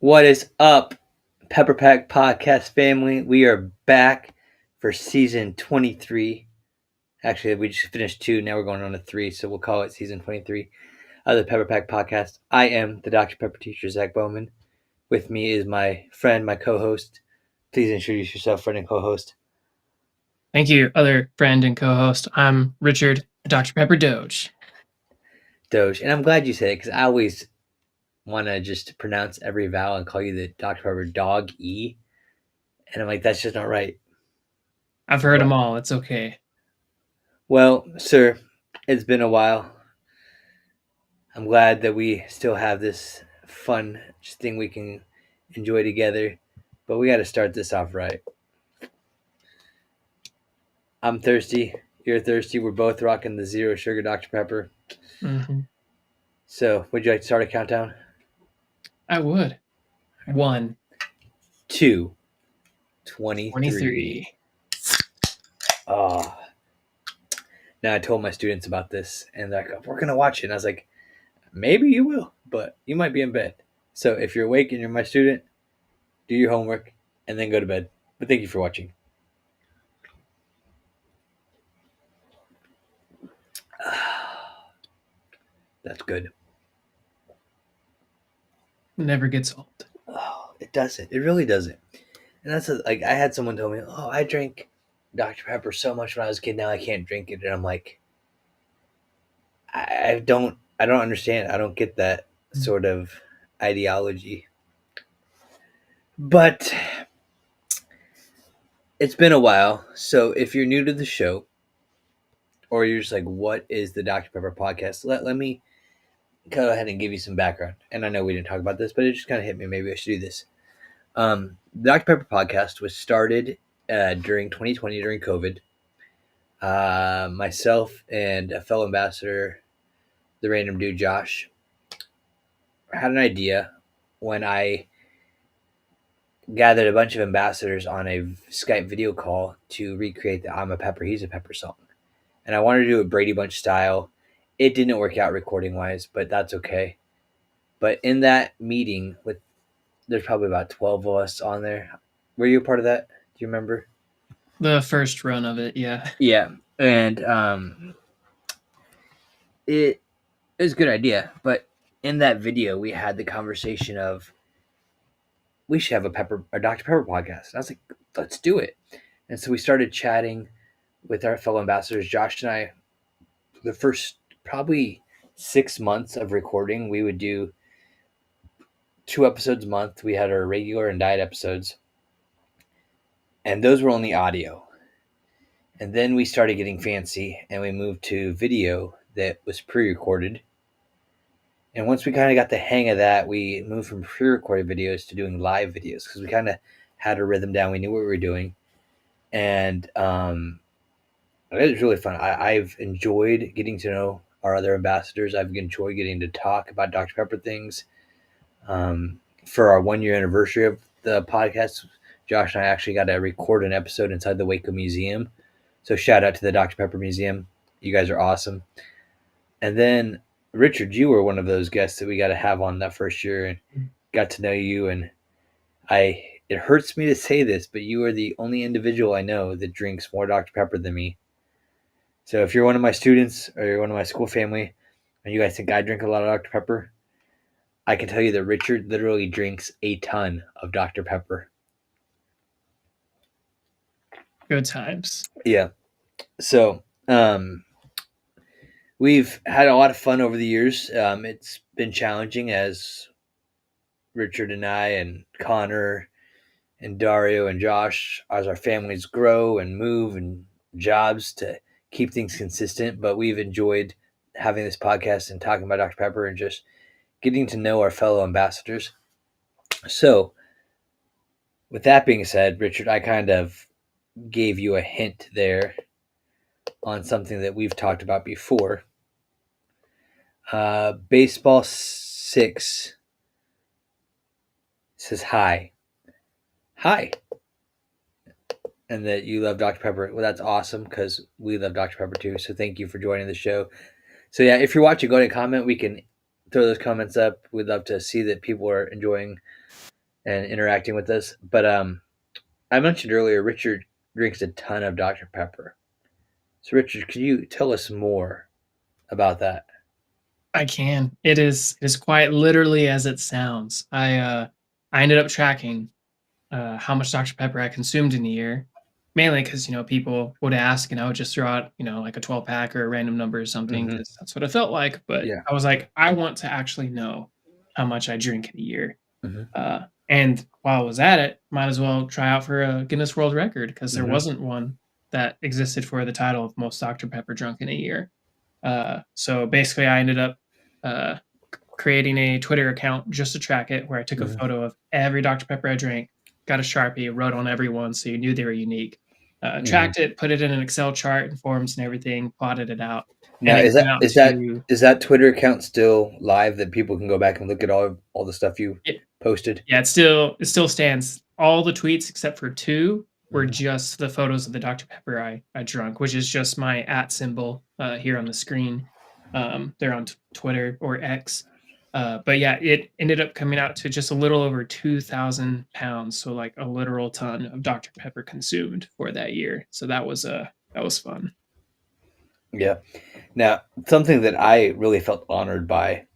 What is up, PepperPack Podcast family? We are back for season 23. Actually, we just finished 2. Now we're going on to 3, so we'll call it season 23 of the PepperPack Podcast. I am the Dr. Pepper teacher, Zach Bowman. With me is my friend, my co-host. Please introduce yourself, friend and co-host. Thank you, other friend and co-host. I'm Richard, Dr. Pepper Doge. Doge. And I'm glad you said it because I always want to just pronounce every vowel and call you the Dr. Pepper Dog E. And I'm like, that's just not right. I've heard them all. It's okay. Well, sir, it's been a while. I'm glad that we still have this fun thing we can enjoy together, but we got to start this off right. I'm thirsty. You're thirsty. We're both rocking the zero sugar Dr. Pepper. Mm-hmm. So, would you like to start a countdown? I would. 1, 2, 23. 23. Oh. Now, I told my students about this, and they're like, we're going to watch it. And I was like, maybe you will, but you might be in bed. So, if you're awake and you're my student, do your homework and then go to bed. But thank you for watching. That's good. Never gets old. Oh, it doesn't. It really doesn't. And that's like I had someone tell me, "Oh, I drank Dr. Pepper so much when I was a kid. Now I can't drink it." And I'm like, I don't understand. I don't get that sort of ideology. But it's been a while. So if you're new to the show, or you're just like, "What is the Dr. Pepper podcast?" Let me go ahead and give you some background. And I know we didn't talk about this, but it just kind of hit me. Maybe I should do this. The Dr. Pepper podcast was started during 2020 during COVID. Myself and a fellow ambassador, the random dude Josh, had an idea when I gathered a bunch of ambassadors on a Skype video call to recreate the I'm a Pepper, He's a Pepper song. And I wanted to do it Brady Bunch style. It didn't work out recording wise, but that's okay. But in that meeting, there's probably about 12 of us on there. Were you a part of that? Do you remember? The first run of it, yeah. Yeah. And it was a good idea. But in that video, we had the conversation of we should have a Dr. Pepper podcast. And I was like, let's do it. And so we started chatting with our fellow ambassadors, Josh and I. The first probably 6 months of recording, we would do 2 episodes a month. We had our regular and diet episodes. And those were only audio. And then we started getting fancy and we moved to video that was pre-recorded. And once we kind of got the hang of that, we moved from pre-recorded videos to doing live videos because we kind of had a rhythm down. We knew what we were doing. And it was really fun. I've enjoyed getting to know our other ambassadors. I've enjoyed getting to talk about Dr. Pepper things. For our 1-year anniversary of the podcast, Josh and I actually got to record an episode inside the Waco Museum. So shout out to the Dr. Pepper Museum. You guys are awesome. And then, Richard, you were one of those guests that we got to have on that first year and got to know you. And it hurts me to say this, but you are the only individual I know that drinks more Dr. Pepper than me. So if you're one of my students or you're one of my school family and you guys think I drink a lot of Dr. Pepper, I can tell you that Richard literally drinks a ton of Dr. Pepper. Good times. Yeah. So we've had a lot of fun over the years. It's been challenging as Richard and I and Connor and Dario and Josh, as our families grow and move and jobs, to keep things consistent. But we've enjoyed having this podcast and talking about Dr. Pepper and just getting to know our fellow ambassadors. So with that being said, Richard, I kind of gave you a hint there on something that we've talked about before. Baseball 6 says hi. Hi. And that you love Dr. Pepper. Well, that's awesome because we love Dr. Pepper too. So thank you for joining the show. So yeah, if you're watching, go ahead and comment. We can throw those comments up. We'd love to see that people are enjoying and interacting with us. But I mentioned earlier, Richard drinks a ton of Dr. Pepper. So, Richard, could you tell us more about that? I can. It is quite literally as it sounds. I ended up tracking how much Dr. Pepper I consumed in a year, mainly because people would ask, and I would just throw out like a 12 pack or a random number or something Hmm. because that's what it felt like. But Yeah. I was like, I want to actually know how much I drink in a year. Hmm. And while I was at it, might as well try out for a Guinness World Record because there Hmm. wasn't one that existed for the title of most Dr. Pepper drunk in a year. So basically, I ended up uh, creating a Twitter account just to track it, where I took a Hmm. photo of every Dr. Pepper I drank, got a Sharpie, wrote on every one so you knew they were unique. Hmm. Tracked it, put it in an Excel chart and forms and everything, plotted it out, Now, and it is came that out is that to is that Twitter account still live that people can go back and look at all the stuff you it, posted? yeah, it still stands. All the tweets except for two were Hmm. just the photos of the Dr. Pepper I drunk, which is just my at symbol here on the screen. They're on Twitter or X. But yeah, it ended up coming out to just a little over 2,000 pounds, so like a literal ton of Dr. Pepper consumed for that year. So that was fun. Yeah. Now, something that I really felt honored by,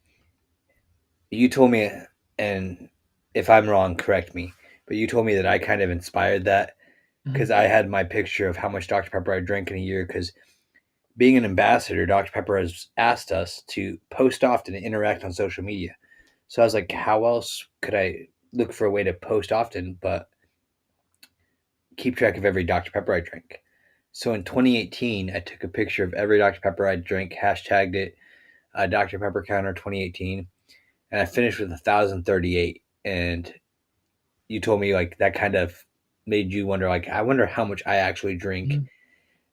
you told me, and if I'm wrong, correct me, but you told me that I kind of inspired that Mhm. because I had my picture of how much Dr. Pepper I drank in a year. Because being an ambassador, Dr. Pepper has asked us to post often and interact on social media. So I was like, how else could I look for a way to post often but keep track of every Dr. Pepper I drink? So in 2018, I took a picture of every Dr. Pepper I drank, hashtagged it Dr. Pepper Counter 2018, and I finished with 1,038. And you told me like that kind of made you wonder, like, I wonder how much I actually drink. Mhm.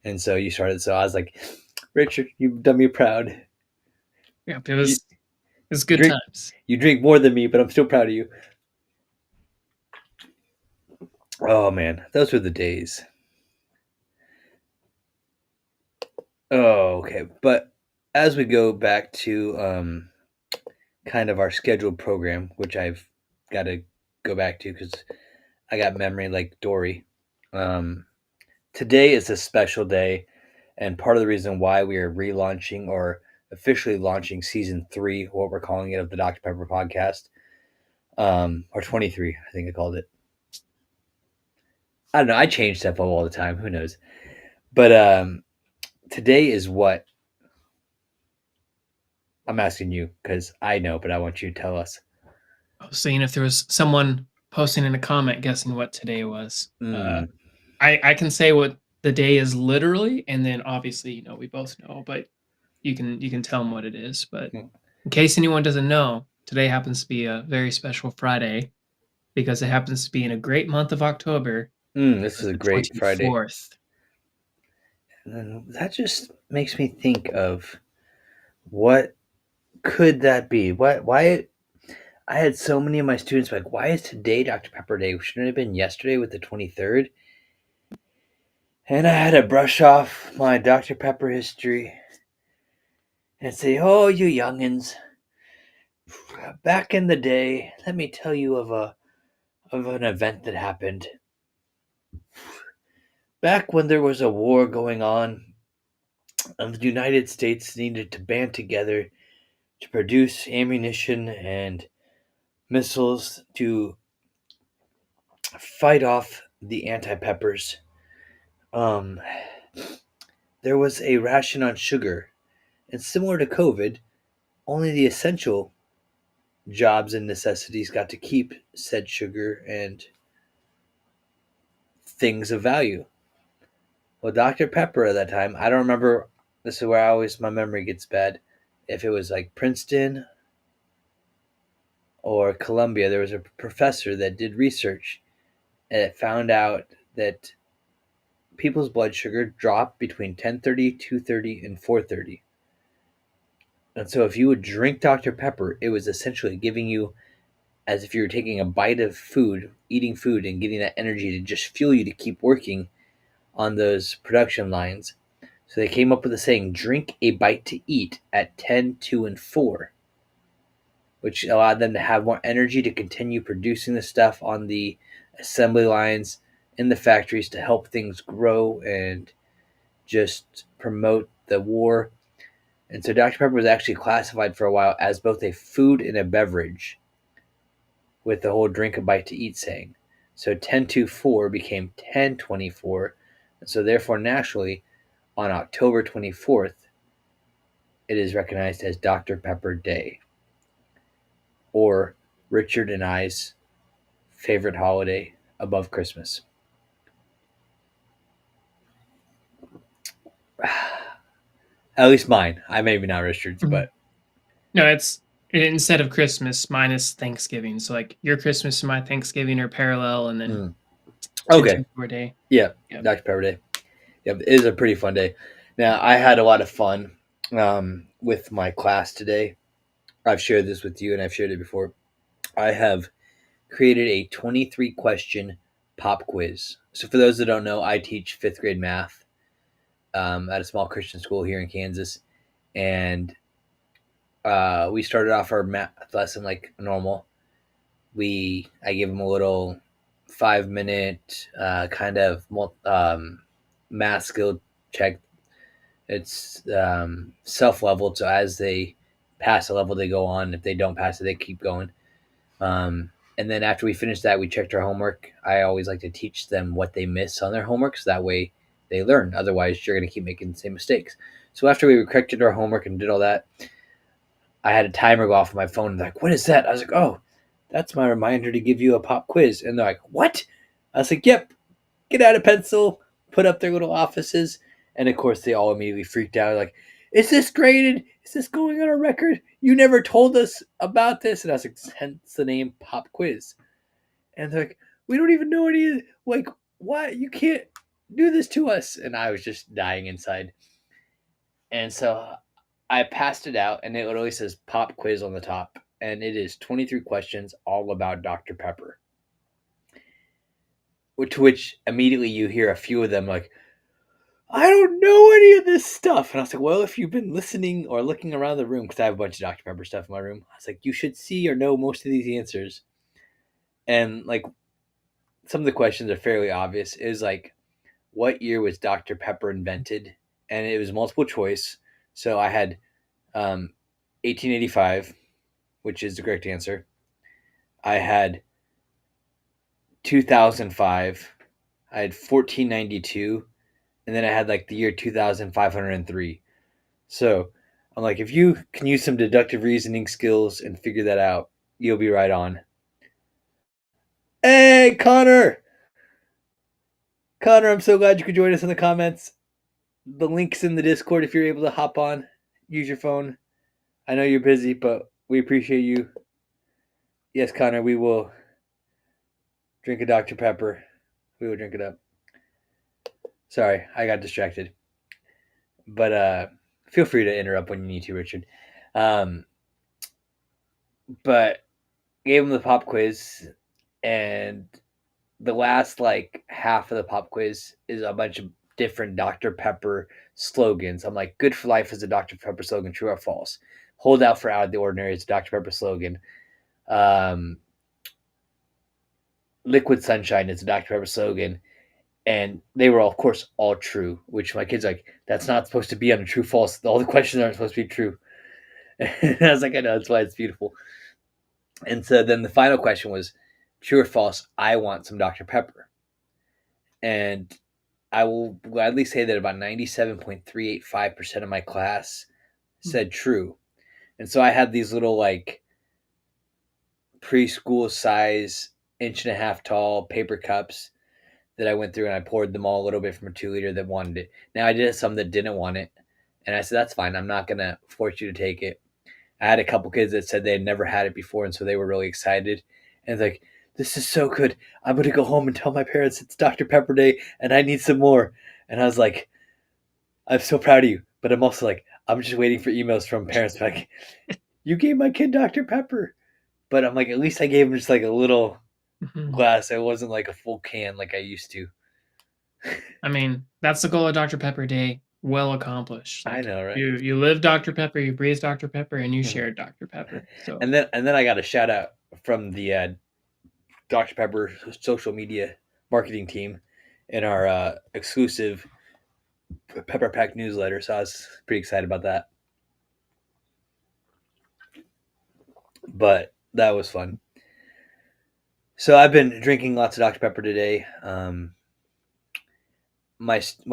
And so you started. So I was like, Richard, you've done me proud. Yeah, You, it was you good drink times. you drink more than me, but I'm still proud of you. Oh man, those were the days. Oh, okay. But as we go back to kind of our scheduled program, which I've got to go back to because I got memory like Dory. Um, Today is a special day, and part of the reason why we are relaunching or officially launching season three, what we're calling it, of the Dr. Pepper podcast, or 23, I think I called it. I don't know. I change stuff up all the time. Who knows? But today is what I'm asking you because I know, but I want you to tell us. I was seeing if there was someone posting in a comment guessing what today was. Mm. I can say what the day is literally, and then obviously, we both know, but you can tell them what it is. But in case anyone doesn't know, today happens to be a very special Friday because it happens to be in a great month of October. It This is was a the great Friday. 24th. And then that just makes me think of what could that be? What? Why? I had so many of my students like, "Why is today Dr. Pepper Day? Shouldn't it have been yesterday with the 23rd?" And I had to brush off my Dr. Pepper history and say, "Oh, you youngins, back in the day, let me tell you of an event that happened back when there was a war going on, and the United States needed to band together to produce ammunition and missiles to fight off the anti-peppers. Um, there was a ration on sugar, and similar to COVID, only the essential jobs and necessities got to keep said sugar and things of value. Well, Dr. Pepper at that time, I don't remember. This is where I always my memory gets bad. If it was like Princeton or Columbia, there was a professor that did research and it found out that people's blood sugar dropped between 10:30, 2:30, and 4:30. And so if you would drink Dr. Pepper, it was essentially giving you as if you were taking a bite of food, eating food, and getting that energy to just fuel you to keep working on those production lines. So they came up with a saying, drink a bite to eat at 10, 2, and 4. which allowed them to have more energy to continue producing the stuff on the assembly lines in the factories to help things grow and just promote the war. And so Dr. Pepper was actually classified for a while as both a food and a beverage, with the whole drink a bite to eat saying. So 1024 became 1024. And so therefore, naturally, on October 24th, it is recognized as Dr. Pepper Day, or Richard and I's favorite holiday above Christmas. At least mine. I maybe not Richard's, Mhm. but No, it's instead of Christmas, mine is Thanksgiving. So like your Christmas and my Thanksgiving are parallel, and then mm. ten Okay. two four day. Yeah, Yep. Dr. Pepper Day. Yep, it is a pretty fun day. Now, I had a lot of fun with my class today. I've shared this with you and I've shared it before. I have created a 23 question pop quiz. So, for those that don't know, I teach fifth grade math at a small Christian school here in Kansas. And we started off our math lesson like normal. I gave them a little 5 minute kind of math skill check. It's self leveled, so as they pass a level, they go on. If they don't pass it, they keep going. And then after we finished that, we checked our homework. I always like to teach them what they miss on their homework, so that way they learn. Otherwise, you're going to keep making the same mistakes. So after we corrected our homework and did all that, I had a timer go off on my phone. Like, what is that? I was like, oh, that's my reminder to give you a pop quiz. And they're like, what? I was like, yep, get out a pencil, put up their little offices. And of course, they all immediately freaked out. Like, is this graded? Is this going on a record? You never told us about this. And I was like, hence the name Pop Quiz. And they're like, we don't even know any, like, what? You can't do this to us. And I was just dying inside. And so I passed it out, and it literally says Pop Quiz on the top. And it is 23 questions all about Dr. Pepper. To which immediately you hear a few of them like, I don't know any of this stuff. And I was like, well, if you've been listening or looking around the room, because I have a bunch of Dr. Pepper stuff in my room, I was like, you should see or know most of these answers. And like some of the questions are fairly obvious. It was like, what year was Dr. Pepper invented? And it was multiple choice. So I had 1885, which is the correct answer. I had 2005. I had 1492. And then I had like the year 2503. So I'm like, if you can use some deductive reasoning skills and figure that out, you'll be right on. Hey, Connor! Connor, I'm so glad you could join us in the comments. The link's in the Discord if you're able to hop on. Use your phone. I know you're busy, but we appreciate you. Yes, Connor, we will drink a Dr. Pepper. We will drink it up. Sorry, I got distracted. But feel free to interrupt when you need to, Richard. Um, but gave him the pop quiz, and the last like half of the pop quiz is a bunch of different Dr. Pepper slogans. I'm like, good for life is a Dr. Pepper slogan, true or false? Hold out for out of the ordinary is a Dr. Pepper slogan. Um, Liquid sunshine is a Dr. Pepper slogan. And they were, all, of course, all true, which my kid's like, that's not supposed to be on a true false. All the questions aren't supposed to be true. And I was like, I know, that's why it's beautiful. And so then the final question was, true or false, I want some Dr. Pepper. And I will gladly say that about 97.385% of my class said true. And so I had these little like preschool size, inch and a half tall paper cups that I went through, and I poured them all a little bit from a 2 liter that wanted it. Now I did have some that didn't want it. And I said, that's fine. I'm not going to force you to take it. I had a couple kids that said they had never had it before, and so they were really excited. And like, this is so good. I'm going to go home and tell my parents it's Dr. Pepper Day and I need some more. And I was like, I'm so proud of you. But I'm also like, I'm just waiting for emails from parents like, you gave my kid Dr. Pepper. But I'm like, at least I gave him just like a little Mhm. glass. It wasn't like a full can like I used to. I mean, that's the goal of Dr. Pepper Day. well accomplished. I Like know, right? you live Dr. Pepper, you breathe Dr. Pepper, and you share Dr. Pepper. So And then I got a shout out from the Dr. Pepper social media marketing team in our exclusive Pepper Pack newsletter. So I was pretty excited about that. But that was fun. So I've been drinking lots of Dr. Pepper today. One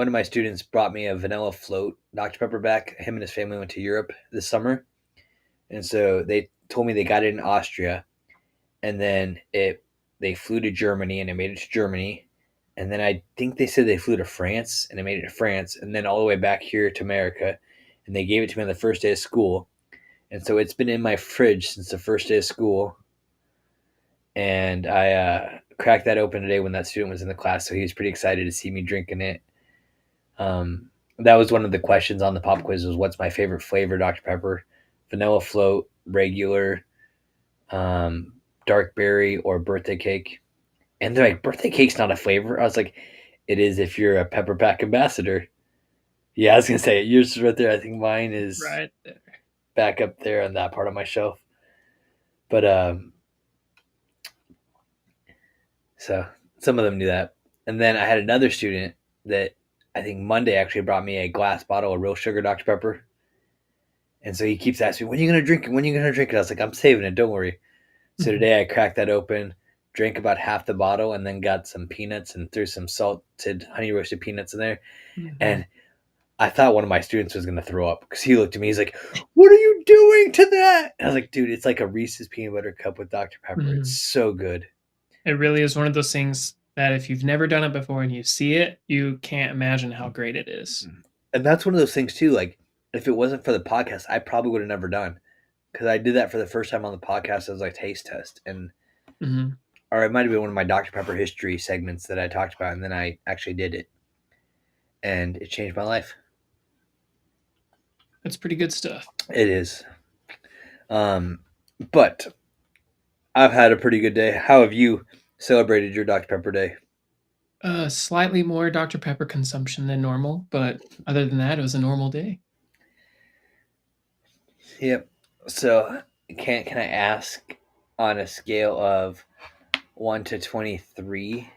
of my students brought me a vanilla float Dr. Pepper back. Him and his family went to Europe this summer, and so they told me they got it in Austria, and then they flew to Germany and it made it to Germany, and then I think they said they flew to France and it made it to France, and then all the way back here to America, and they gave it to me on the first day of school, and so it's been in my fridge since the first day of school, and I cracked that open today when that student was in the class, so he was pretty excited to see me drinking it. That was one of the questions on the pop quiz was what's my favorite flavor, Dr. Pepper, vanilla float, regular, um, dark berry, or birthday cake. And they're like, birthday cake's not a flavor. I was like, it is if you're a Pepper Pack ambassador. Yeah, I was gonna say yours is right there. I think mine is right there. back up there on that part of my shelf. But so some of them knew that. And then I had another student that I think Monday actually brought me a glass bottle of real sugar Dr. Pepper. And so he keeps asking me, when are you going to drink it? When are you going to drink it? I was like, I'm saving it. Don't worry. So Mhm. today I cracked that open, drank about half the bottle, and then got some peanuts and threw some salted honey roasted peanuts in there. Mhm. And I thought one of my students was going to throw up because he looked at me. He's like, what are you doing to that? And I was like, dude, it's like a Reese's peanut butter cup with Dr. Pepper. It's Mhm. so good. It really is one of those things that if you've never done it before and you see it, you can't imagine how great it is. And that's one of those things, too. Like, if it wasn't for the podcast, I probably would have never done because I did that for the first time on the podcast as like taste test. And Mhm. or it might have been one of my Dr. Pepper history segments that I talked about, and then I actually did it, and it changed my life. It's pretty good stuff. It is. But I've had a pretty good day. How have you celebrated your Dr. Pepper day? Slightly more Dr. Pepper consumption than normal, but other than that, it was a normal day. Yep. So can I ask on a scale of 1 to 23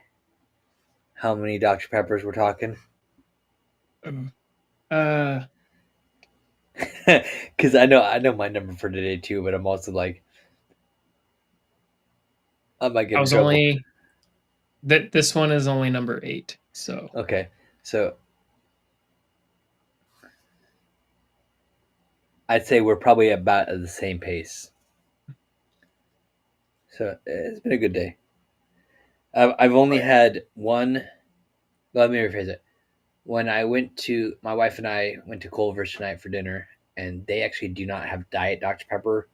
how many Dr. Peppers we're talking? Mm. Uh, Because I know my number for today too, but I'm also like I might I get in was trouble. only that this one is only number 8, so Okay, so I'd say we're probably about at the same pace. So it's been a good day. I've oh only yeah. had one. Let me rephrase it. When my wife and I went to Culver's tonight for dinner, and they actually do not have Diet Dr. Pepper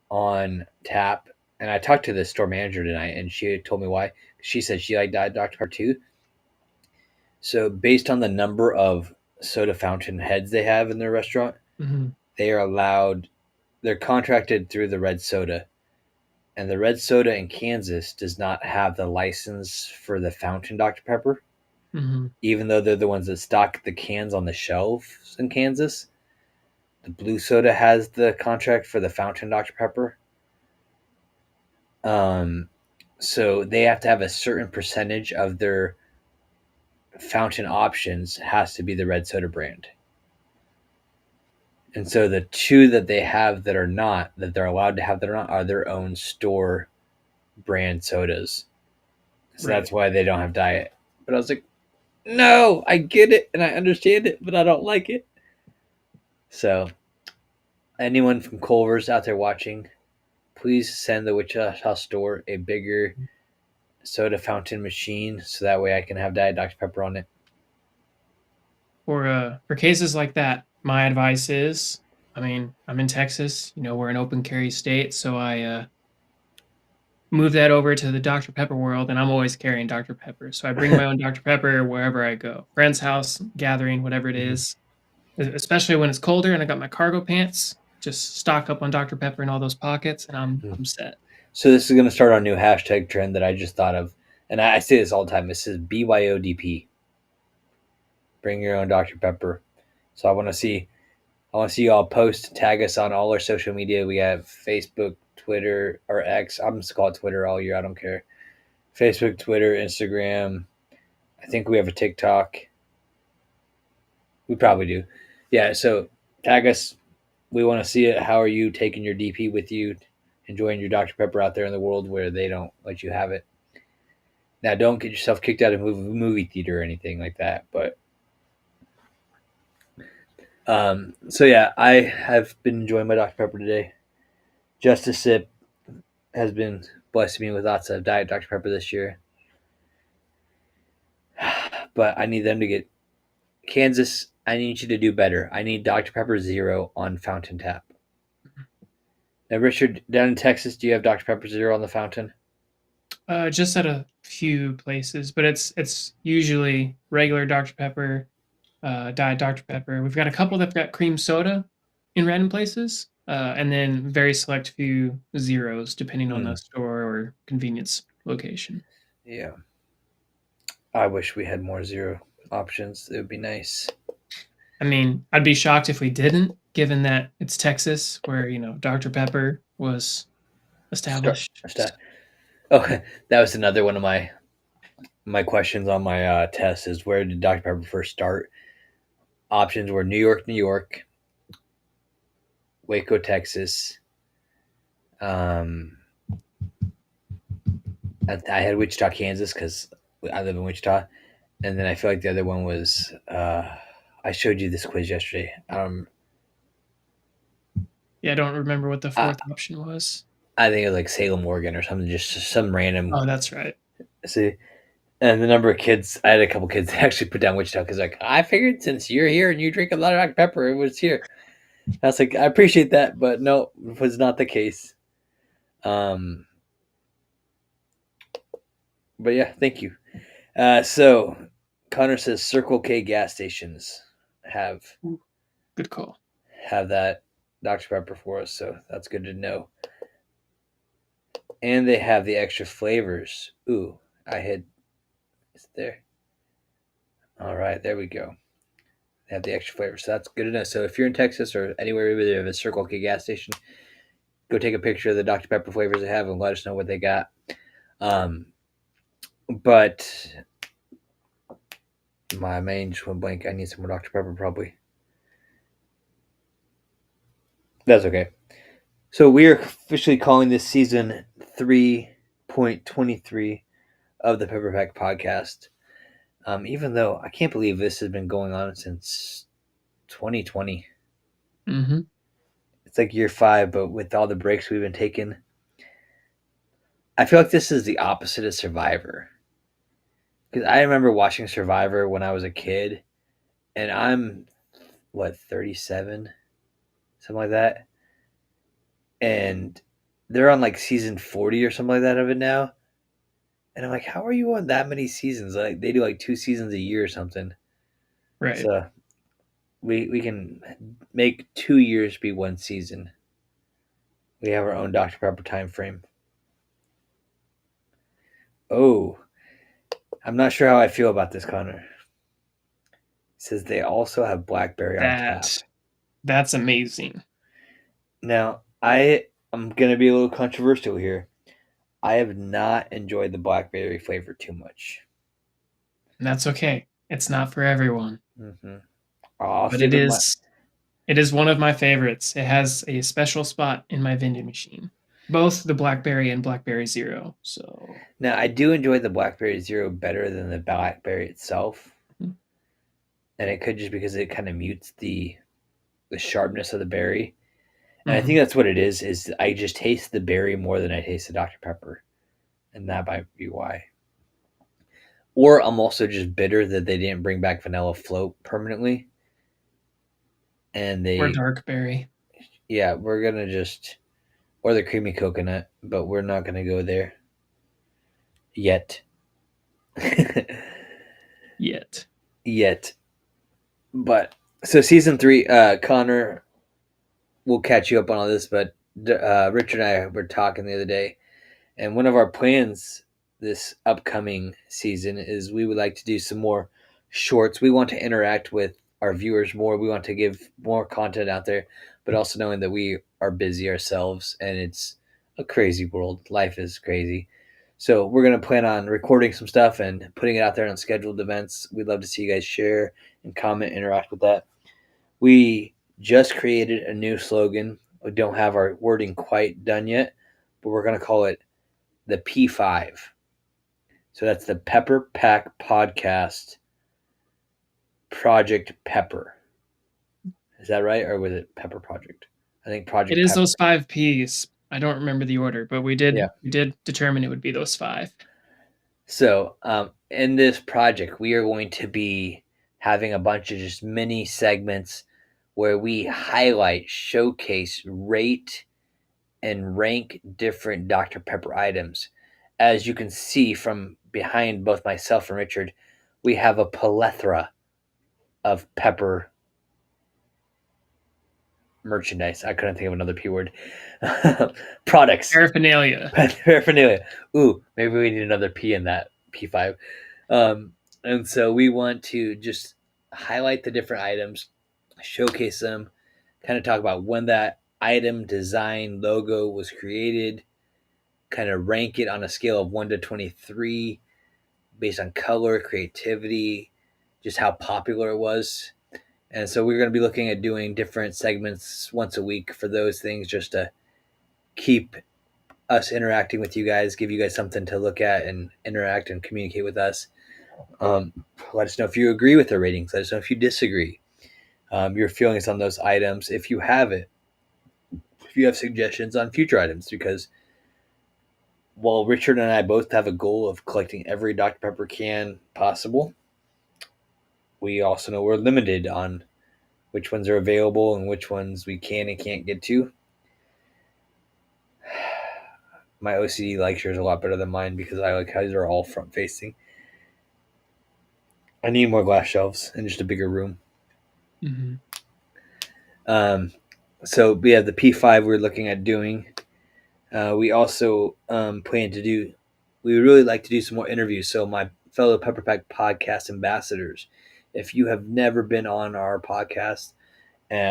on tap. And I talked to the store manager tonight, and she told me why. She said she liked Diet Dr. Pepper too. So based on the number of soda fountain heads they have in their restaurant, Mhm. they are allowed. They're contracted through the red soda, and the red soda in Kansas does not have the license for the fountain Dr. Pepper, Mhm. even though they're the ones that stock the cans on the shelves in Kansas. The blue soda has the contract for the fountain Dr. Pepper. Um, so they have to have a certain percentage of their fountain options has to be the red soda brand. And so the two that they have that are not, that they're allowed to have that are not, are their own store brand sodas. So that's Right. why they don't have diet. But I was like, no, I get it and I understand it, but I don't like it. So anyone from Culver's out there watching, please send the Wichita store a bigger soda fountain machine so that way I can have Diet Dr. Pepper on it. For cases like that, my advice is, I mean, I'm in Texas, we're an open carry state, so I move that over to the Dr. Pepper world, and I'm always carrying Dr. Pepper. So I bring my own Dr. Pepper wherever I go. Friend's house, gathering, whatever it Mhm. is. Especially when it's colder and I got my cargo pants, just stock up on Dr. Pepper in all those pockets and I'm set. So this is going to start our new hashtag trend that I just thought of, and I say this all the time. This is BYODP. Bring your own Dr. Pepper. So I want to see y'all post, tag us on all our social media. We have Facebook, Twitter, or X. I'm just call it Twitter all year. I don't care. Facebook, Twitter, Instagram. I think we have a TikTok. We probably do. Yeah. So tag us. We want to see it. How are you taking your DP with you? Enjoying your Dr. Pepper out there in the world where they don't let you have it. Now, don't get yourself kicked out of a movie theater or anything like that. But so yeah, I have been enjoying my Dr. Pepper today. Justice Sip has been blessing me with lots of Diet Dr. Pepper this year. But I need them to get Kansas. I need you to do better. I need Dr. Pepper Zero on Fountain Tap. Now, Richard, down in Texas, do you have Dr. Pepper Zero on the fountain? Just at a few places, but it's usually regular Dr. Pepper, Diet Dr. Pepper. We've got a couple that've got cream soda in random places, and then very select few zeros depending on the store or convenience location. Yeah. I wish we had more zero options. It would be nice. I mean, I'd be shocked if we didn't, given that it's Texas, where Dr. Pepper was established. Oh, that was another one of my questions on my test is where did Dr. Pepper first start? Options were New York, New York, Waco, Texas. Um, I had Wichita, Kansas, because I live in Wichita, and then I feel like the other one was I showed you this quiz yesterday. Yeah, I don't remember what the I, fourth option was. I think it was like Salem, Oregon, or something, just some random. Oh, that's right. See, and the number of kids, I had a couple kids that actually put down Wichita because like I figured since you're here and you drink a lot of Dr Pepper, it was here. I was like, I appreciate that, but no, it was not the case. Um, but yeah, thank you. So Connor says Circle K gas stations have Ooh, good call. have that Dr Pepper for us, so that's good to know. And they have the extra flavors. Ooh, I had it's there. All right, there we go. They have the extra flavors, so that's good to know. So if you're in Texas or anywhere where they have a Circle K gas station, go take a picture of the Dr Pepper flavors they have and let us know what they got. Um, but my main just went blank. I need some more Dr Pepper probably. That's okay. So we are officially calling this season 3.23 of the PepperPack podcast. Even though I can't believe this has been going on since 2020. Mm-hmm. It's like year 5, but with all the breaks we've been taking, I feel like this is the opposite of Survivor. Because I remember watching Survivor when I was a kid, and I'm, what, 37? Something like that. And they're on like season 40 or something like that of it now. And I'm like, how are you on that many seasons? Like they do like 2 seasons a year or something. Right. So we can make 2 years be one season. We have our own Dr. Pepper time frame. Oh, I'm not sure how I feel about this, Connor. It says they also have blackberry on tap. That's amazing. Now, I'm gonna be a little controversial here. I have not enjoyed the blackberry flavor too much. And that's okay. It's not for everyone, Mm-hmm. I'll but save it is one of my favorites. It has a special spot in my vending machine. Both the blackberry and blackberry zero. So, Now, I do enjoy the blackberry zero better than the blackberry itself, mhm. and it could just because it kind of mutes the sharpness of the berry. And I think Mhm. that's what it is. Is I just taste the berry more than I taste the Dr Pepper, and that might be why. Or I'm also just bitter that they didn't bring back vanilla float permanently, and Or they dark berry. yeah we're gonna just or the creamy coconut, but we're not gonna go there yet. Yet. Yet, but so season 3, Connor will catch you up on all this, but Richard and I were talking the other day, and one of our plans this upcoming season is we would like to do some more shorts. We want to interact with our viewers more. We want to give more content out there, but also knowing that we are busy ourselves and it's a crazy world. Life is crazy. So we're going to plan on recording some stuff and putting it out there on scheduled events. We'd love to see you guys share and comment, interact with that. We just created a new slogan. We don't have our wording quite done yet, but we're going to call it the P5. So that's the Pepper Pack Podcast Project Pepper. Is that right? Or was it Pepper Project? I think It Project is Pepper. those 5 Ps. I don't remember the order, but we Yeah. did determine it would be those 5. So in this project, we are going to be having a bunch of just mini segments where we highlight, showcase, rate, and rank different Dr. Pepper items. As you can see from behind both myself and Richard, we have a plethora of pepper merchandise. I couldn't think of another P word. Products. Paraphernalia. Paraphernalia. Ooh, maybe we need another P in that P5. And so we want to just highlight the different items, showcase them, kind of talk about when that item, design, logo was created, kind of rank it on a scale of 1 to 23 based on color, creativity, just how popular it was. And so we're going to be looking at doing different segments once a week for those things just to keep us interacting with you guys, give you guys something to look at and interact and communicate with us. Let us know if you agree with the ratings. Let us know if you disagree. Your feelings on those items, if you have it. If you have suggestions on future items, because while Richard and I both have a goal of collecting every Dr. Pepper can possible, we also know we're limited on which ones are available and which ones we can and can't get to. My OCD likes yours a lot better than mine because I like how they're all front facing. I need more glass shelves and just a bigger room. Mm-hmm. So we have the P5 we're looking at doing. We also plan to do, we would really like to do some more interviews. So my fellow PepperPack podcast ambassadors, if you have never been on our podcast,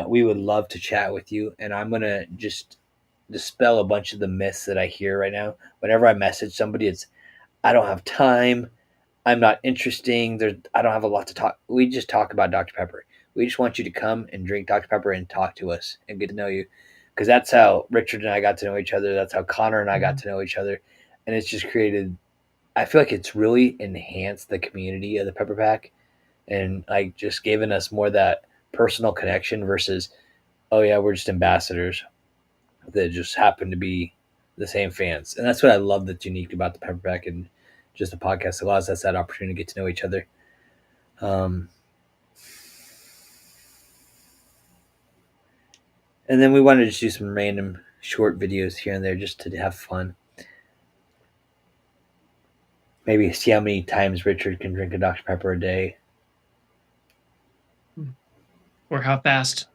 we would love to chat with you. And I'm going to just dispel a bunch of the myths that I hear right now. Whenever I message somebody, it's, I don't have time. I'm not interesting. I don't have a lot to talk. We just talk about Dr. Pepper. We just want you to come and drink Dr. Pepper and talk to us and get to know you. Because that's how Richard and I got to know each other. That's how Connor and I got to know each other. And it's just created, I feel like it's really enhanced the community of the Pepper Pack and like just given us more that personal connection versus, oh yeah, we're just ambassadors that just happen to be the same fans. And that's what I love that's unique about the Pepper Pack and just the podcast. It allows us that opportunity to get to know each other. And then we wanted to just do some random short videos here and there just to have fun. Maybe see how many times Richard can drink a Dr. Pepper a day. Or how fast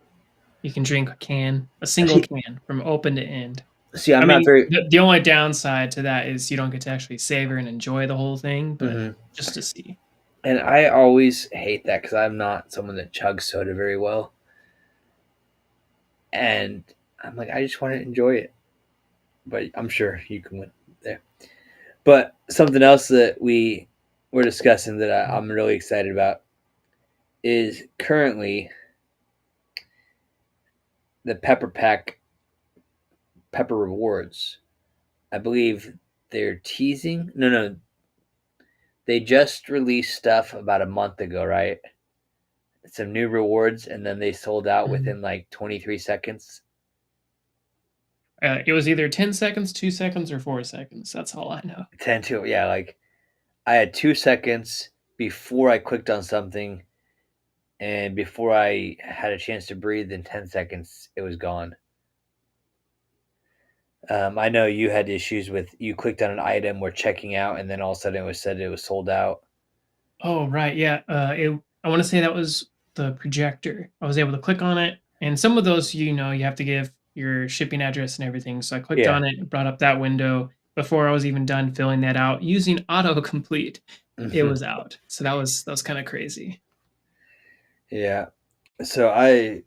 you can drink a single can from open to end. See, I'm I not mean, very. the only downside to that is you don't get to actually savor and enjoy the whole thing, but just to see. And I always hate that because I'm not someone that chugs soda very well. And I'm like, I just want to enjoy it. But I'm sure you can win there. But something else that we were discussing that I'm really excited about is currently the Pepper Pack Pepper Rewards. I believe they're teasing. No. They just released stuff about a month ago, right? Some new rewards, and then they sold out within like 23 seconds. It was either 10 seconds, 2 seconds, or 4 seconds. That's all I know. 10 to, yeah, like I had 2 seconds before I clicked on something, and before I had a chance to breathe, in 10 seconds, it was gone. I know you had issues with you clicked on an item, we're checking out, and then all of a sudden it was said it was sold out. Oh, right. Yeah. I want to say that was the projector. I was able to click on it. And some of those, you have to give your shipping address and everything. So I clicked Yeah. on it, brought up that window before I was even done filling that out using autocomplete. It was out. So that was kind of crazy. Yeah. So I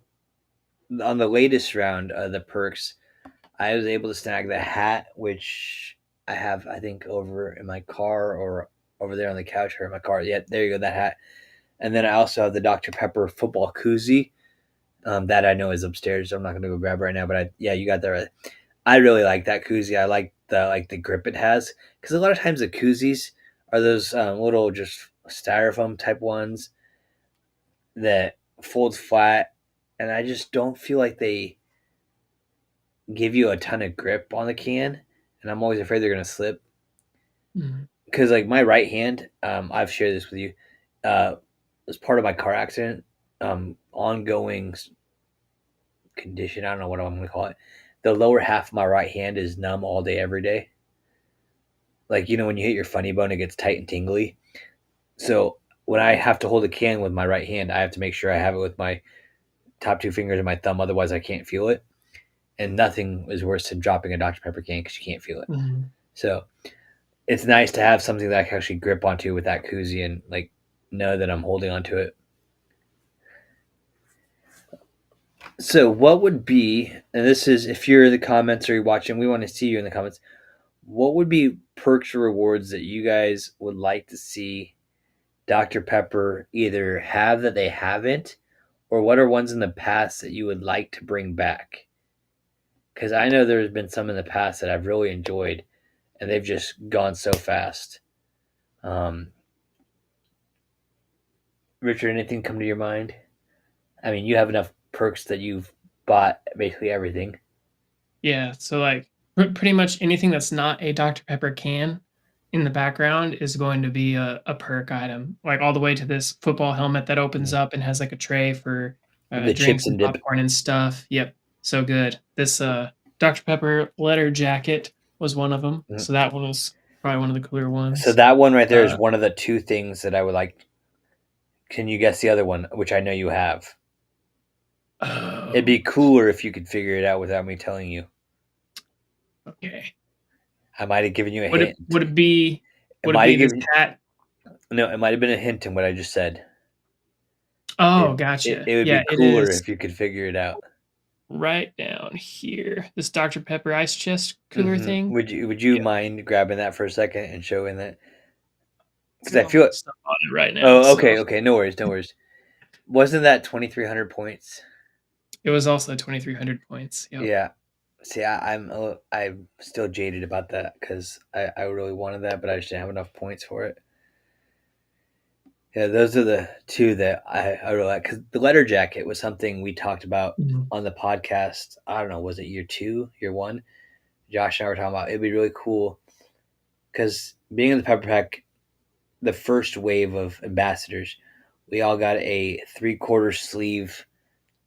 on the latest round of the perks, I was able to snag the hat, which I have, I think, over in my car or over there on the couch or in my car. Yeah, there you go, that hat. And then I also have the Dr. Pepper football koozie. That I know is upstairs. So I'm not going to go grab it right now, but yeah, you got that right. I really like that koozie. I like the grip it has because a lot of times the koozies are those little just styrofoam type ones that folds flat, and I just don't feel like they give you a ton of grip on the can, and I'm always afraid they're gonna slip. Mhm. Because like my right hand, I've shared this with you, was part of my car accident, ongoing condition. I don't know what I'm gonna call it. The lower half of my right hand is numb all day, every day. Like when you hit your funny bone, it gets tight and tingly. So when I have to hold a can with my right hand, I have to make sure I have it with my top two fingers and my thumb. Otherwise, I can't feel it. And nothing is worse than dropping a Dr Pepper can because you can't feel it. Mhm. So it's nice to have something that I can actually grip onto with that koozie and like know that I'm holding onto it. So what would be, and this is if you're in the comments or you're watching, we want to see you in the comments. What would be perks or rewards that you guys would like to see Dr. Pepper either have that they haven't, or what are ones in the past that you would like to bring back? Because I know there's been some in the past that I've really enjoyed, and they've just gone so fast. Um, Richard, anything come to your mind? I mean, you have enough perks that you've bought basically everything. Yeah, so like pretty much anything that's not a Dr. Pepper can in the background is going to be a perk item. Like all the way to this football helmet that opens Mm. up and has like a tray for The chips drinks and and dip. popcorn and stuff. Yep, so good. This Dr. Pepper letter jacket was one of them. Mm. So that one was probably one of the cooler So ones. that one right there is Uh, one of the two things that I would like. Can you guess the other one, which I know you have? It'd be oh, cooler if you could figure it out without me telling you. okay. I might have given you a Would it hint. would it be It would it might be have this given hat? no. It might have been a hint in what I just said. Oh, It gotcha. would be Yeah, it cooler is if you could figure it out. right down here. This Dr. Pepper ice chest cooler thing. Would you Yeah, mind grabbing that for a second and showing that? it's Because I got all feel my it. stuff on it right now. Oh, So okay, okay. No worries, no worries. Wasn't that 2,300 points? it was also 2,300 points. Yep. Yeah. See, I'm still jaded about that because I really wanted that, but I just didn't have enough points for it. Yeah, those are the two that I really like because the letter jacket was something we talked about Mhm. on the podcast. I don't know, was it year two, year one? Josh and I were talking about it'd be really cool because being in the Pepper Pack, the first wave of ambassadors, we all got a 3/4 sleeve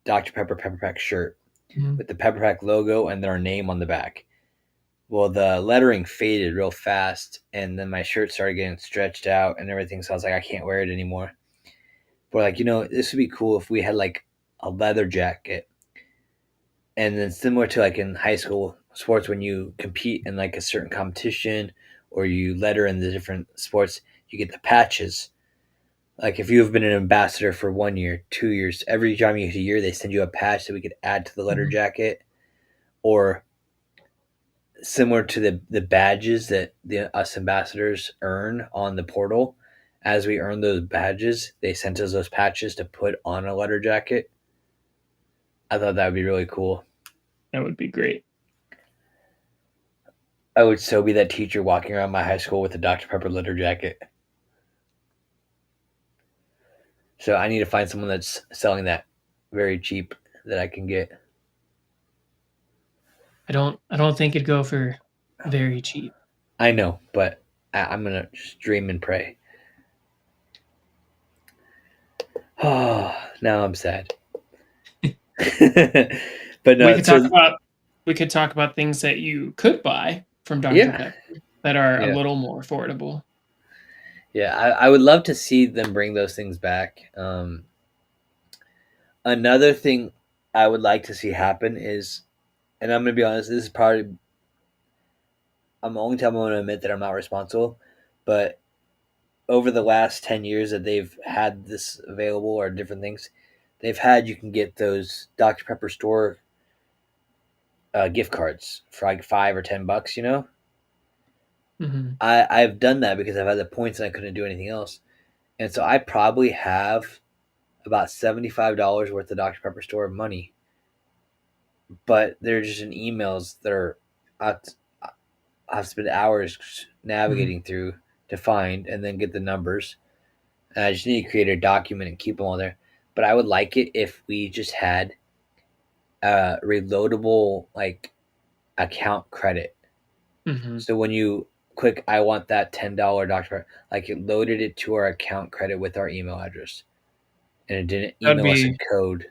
Dr. Pepper Pepper Pack shirt Mhm. with the Pepper Pack logo and then our name on the back. Well, the lettering faded real fast, and then my shirt started getting stretched out and everything. So I was like, I can't wear it anymore. But like, this would be cool if we had like a leather jacket, and then similar to like in high school sports when you compete in like a certain competition or you letter in the different sports, you get the patches. Like if you have been an ambassador for 1 year, 2 years, every time you hit a year, they send you a patch that we could add to the letter Mhm. jacket, or similar to the badges that the us ambassadors earn on the portal. As we earn those badges, they sent us those patches to put on a letter jacket. I thought that would be really cool. That would be great. I would so be that teacher walking around my high school with a Dr. Pepper letter jacket. So I need to find someone that's selling that very cheap that I can get. I don't think it'd go for very cheap. I know, but I'm gonna just dream and pray. Oh, now I'm sad. But We no, could talk so about we could talk about things that you could buy from Dr. yeah, Pepper that are a yeah. little more affordable. Yeah, I would love to see them bring those things back. Another thing I would like to see happen is, and I'm going to be honest, this is probably, I'm the only time I'm going to admit that I'm not responsible, but over the last 10 years that they've had this available or different things, they've had you can get those Dr Pepper store gift cards for like $5 or $10. Hmm. I've done that because I've had the points and I couldn't do anything else, and so I probably have about $75 worth of Dr Pepper store money, but they're just in emails that are I've spent hours Hmm. navigating through to find and then get the numbers. And I just need to create a document and keep them all there. But I would like it if we just had a reloadable like account credit. Hmm. So when you click, I want that $10 doctor, like it loaded it to our account credit with our email address, and it didn't That would email us a be code.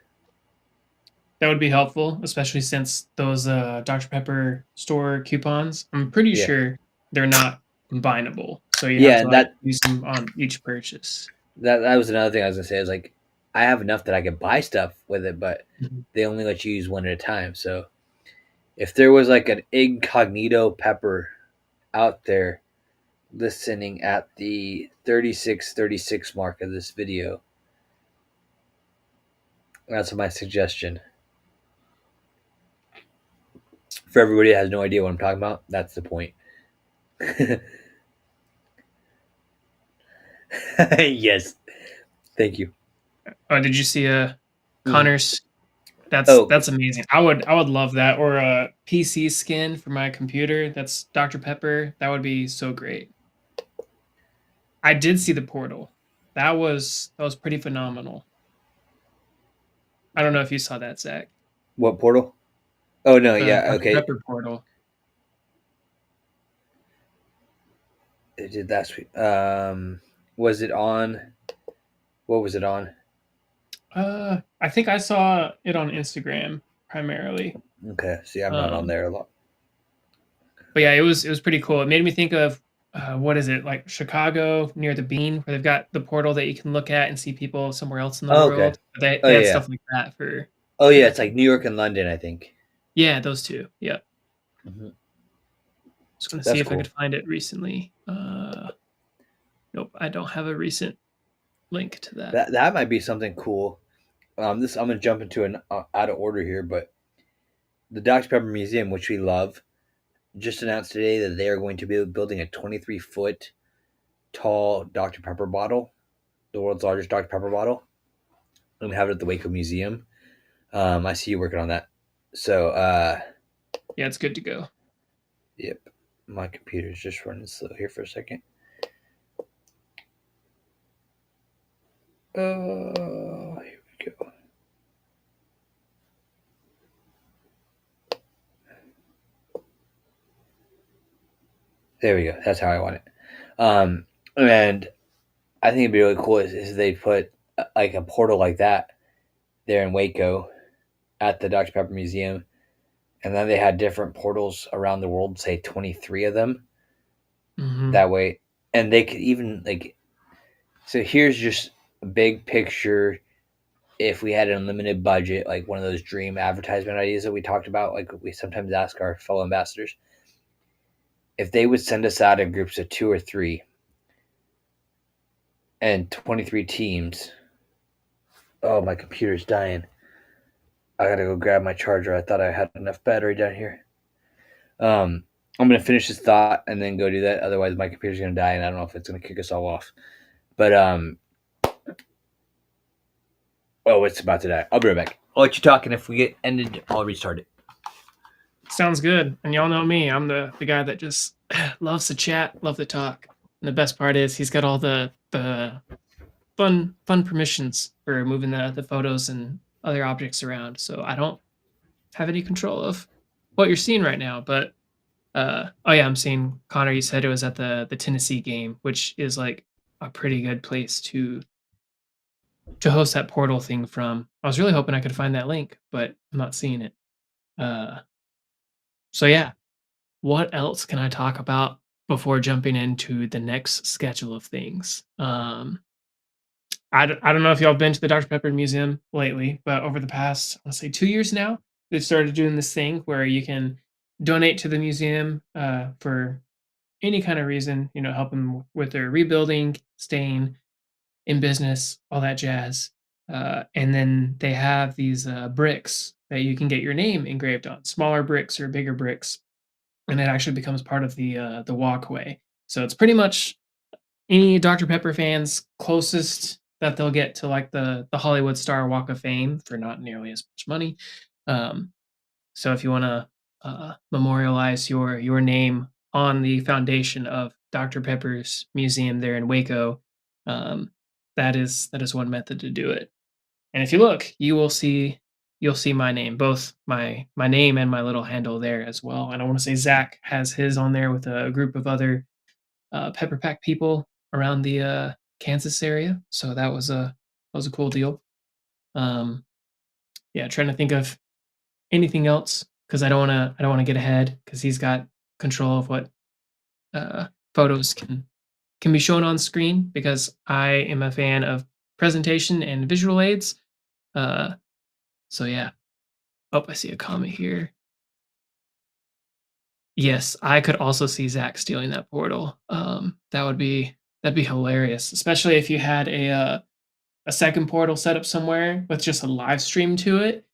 that would be helpful, especially since those Dr. Pepper store coupons, I'm pretty Yeah, sure they're not combinable. So you have yeah, to and like use them on each purchase. that was another thing I was gonna say is like I have enough that I could buy stuff with it, but Mhm. they only let you use one at a time. So if there was like an incognito pepper out there listening at the 36:36 mark of this video, that's my suggestion. For everybody that has no idea what I'm talking about, that's the point. Yes, thank you. Oh, did you see Mhm. Connor's? That's Oh, that's amazing. I would love that, or a PC skin for my computer. That's Dr. Pepper. That would be so great. I did see the portal. That was pretty phenomenal. I don't know if you saw that, Zach. what portal? Oh no, The yeah, Dr. okay. Pepper portal. It did last week. Was it on? What was it on? I think I saw it on Instagram primarily. Okay, see, I'm not on Um, there a lot. but yeah, it was pretty cool. It made me think of what is it, like Chicago near the Bean, where they've got the portal that you can look at and see people somewhere else in the Oh, okay. world. They Oh had yeah. stuff like that for Oh yeah. the It's like New York and London, I think. yeah, those two. Yeah. Mhm. Just gonna see That's if I could cool. find it recently. Nope, I don't have a recent link to that. That might be something cool. This I'm gonna jump into an out of order here, but the Dr Pepper Museum, which we love, just announced today that they are going to be building a 23-foot tall Dr Pepper bottle, the world's largest Dr Pepper bottle, and have it at the Waco Museum. I see you working on that. So, Yeah, it's good to go. yep, my computer's just running slow here for a second. Here we go. There we go. That's how I want it. And I think it'd be really cool is they put like a portal like that there in Waco at the Dr Pepper Museum, and then they had different portals around the world, say 23 of them. Hmm. That way, and they could even like. So here's just a big picture. If we had an unlimited budget, like one of those dream advertisement ideas that we talked about, like we sometimes ask our fellow ambassadors, if they would send us out in groups of two or three and 23 teams. Oh, my computer's dying. I gotta go grab my charger. I thought I had enough battery down here. Um, I'm gonna finish this thought and then go do that. Otherwise, my computer's gonna die, and I don't know if it's gonna kick us all off. But oh, it's about to die. I'll be right back. I'll let you talk, and if we get ended, I'll restart it. Sounds good. And y'all know me. I'm the guy that just loves to chat, love to talk. And the best part is he's got all the fun permissions for moving the photos and other objects around. So I don't have any control of what you're seeing right now. But oh yeah, I'm seeing Connor. You said it was at the Tennessee game, which is like a pretty good place to host that portal thing from. I was really hoping I could find that link, but I'm not seeing it. Uh, so yeah, what else can I talk about before jumping into the next schedule of things? I don't know if y'all been to the Dr. Pepper Museum lately, but over the past, let's say 2 years now, they've started doing this thing where you can donate to the museum for any kind of reason, help them with their rebuilding, staying in business, all that jazz. And then they have these bricks that you can get your name engraved on, smaller bricks or bigger bricks, and it actually becomes part of the walkway. So it's pretty much any Dr. Pepper fans closest that they'll get to like the Hollywood Star Walk of Fame for not nearly as much money. Um, so if you want to memorialize your name on the foundation of Dr. Pepper's museum there in Waco, um, that is one method to do it. And if you look, you'll see my name, both my name and my little handle there as well. And I want to say Zach has his on there with a group of other Pepper Pack people around the Kansas area. So that was a cool deal. Um, yeah, trying to think of anything else because I don't want to get ahead because he's got control of what uh, photos can be shown on screen because I am a fan of presentation and visual aids. Uh, so yeah. Oh, I see a comment here. Yes, I could also see Zach stealing that portal. That'd be hilarious, especially if you had a second portal set up somewhere with just a live stream to it,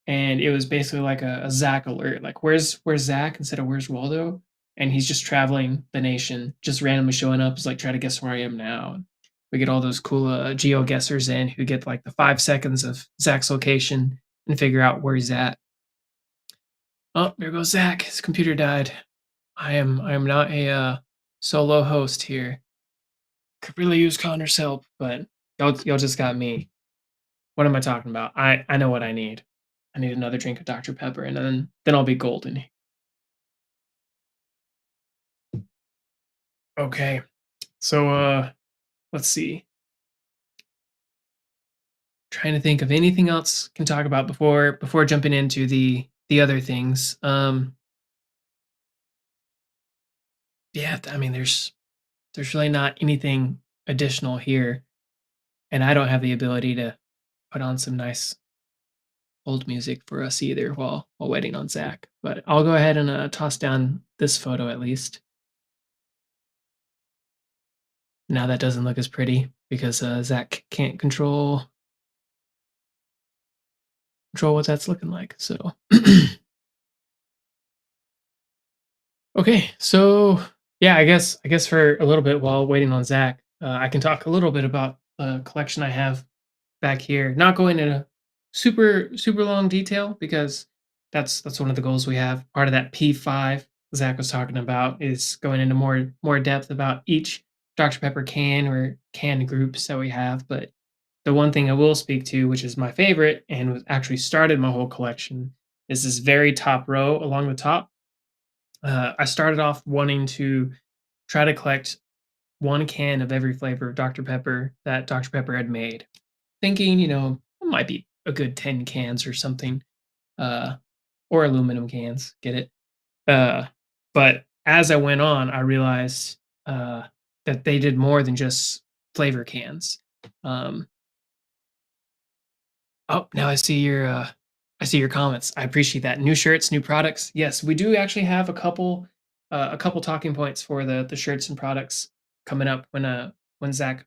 and it was basically like a Zach alert, like where's Zach instead of where's Waldo, and he's just traveling the nation, just randomly showing up. Is like try to guess where I am now. And we get all those cool geo guessers in who get like the 5 seconds of Zach's location and figure out where he's at. Oh, there goes Zach. His computer died. I am not a solo host here. Could really use Connor's help, but y'all just got me. What am I talking about? I know what I need. I need another drink of Dr. Pepper, and then I'll be golden. Okay, so let's see. Trying to think of anything else can talk about before jumping into the other things. Yeah, I mean, there's really not anything additional here, and I don't have the ability to put on some nice old music for us either while waiting on Zach. But I'll go ahead and toss down this photo at least. Now that doesn't look as pretty because Zach can't control what that's looking like. So okay, so yeah, I guess for a little bit while waiting on Zach, I can talk a little bit about the collection I have back here. Not going into super long detail because that's one of the goals we have. Part of that P5 Zach was talking about is going into more depth about each Dr. Pepper can or can groups that we have. But the one thing I will speak to, which is my favorite and was actually started my whole collection, is this very top row along the top. I started off wanting to try to collect one can of every flavor of Dr. Pepper that Dr. Pepper had made, thinking, it might be a good 10 cans or something, uh, or aluminum cans, get it? Uh, but as I went on, I realized that they did more than just flavor cans. Um, oh, now I see your comments. I appreciate that. New shirts, new products. Yes, we do actually have a couple talking points for the shirts and products coming up when Zach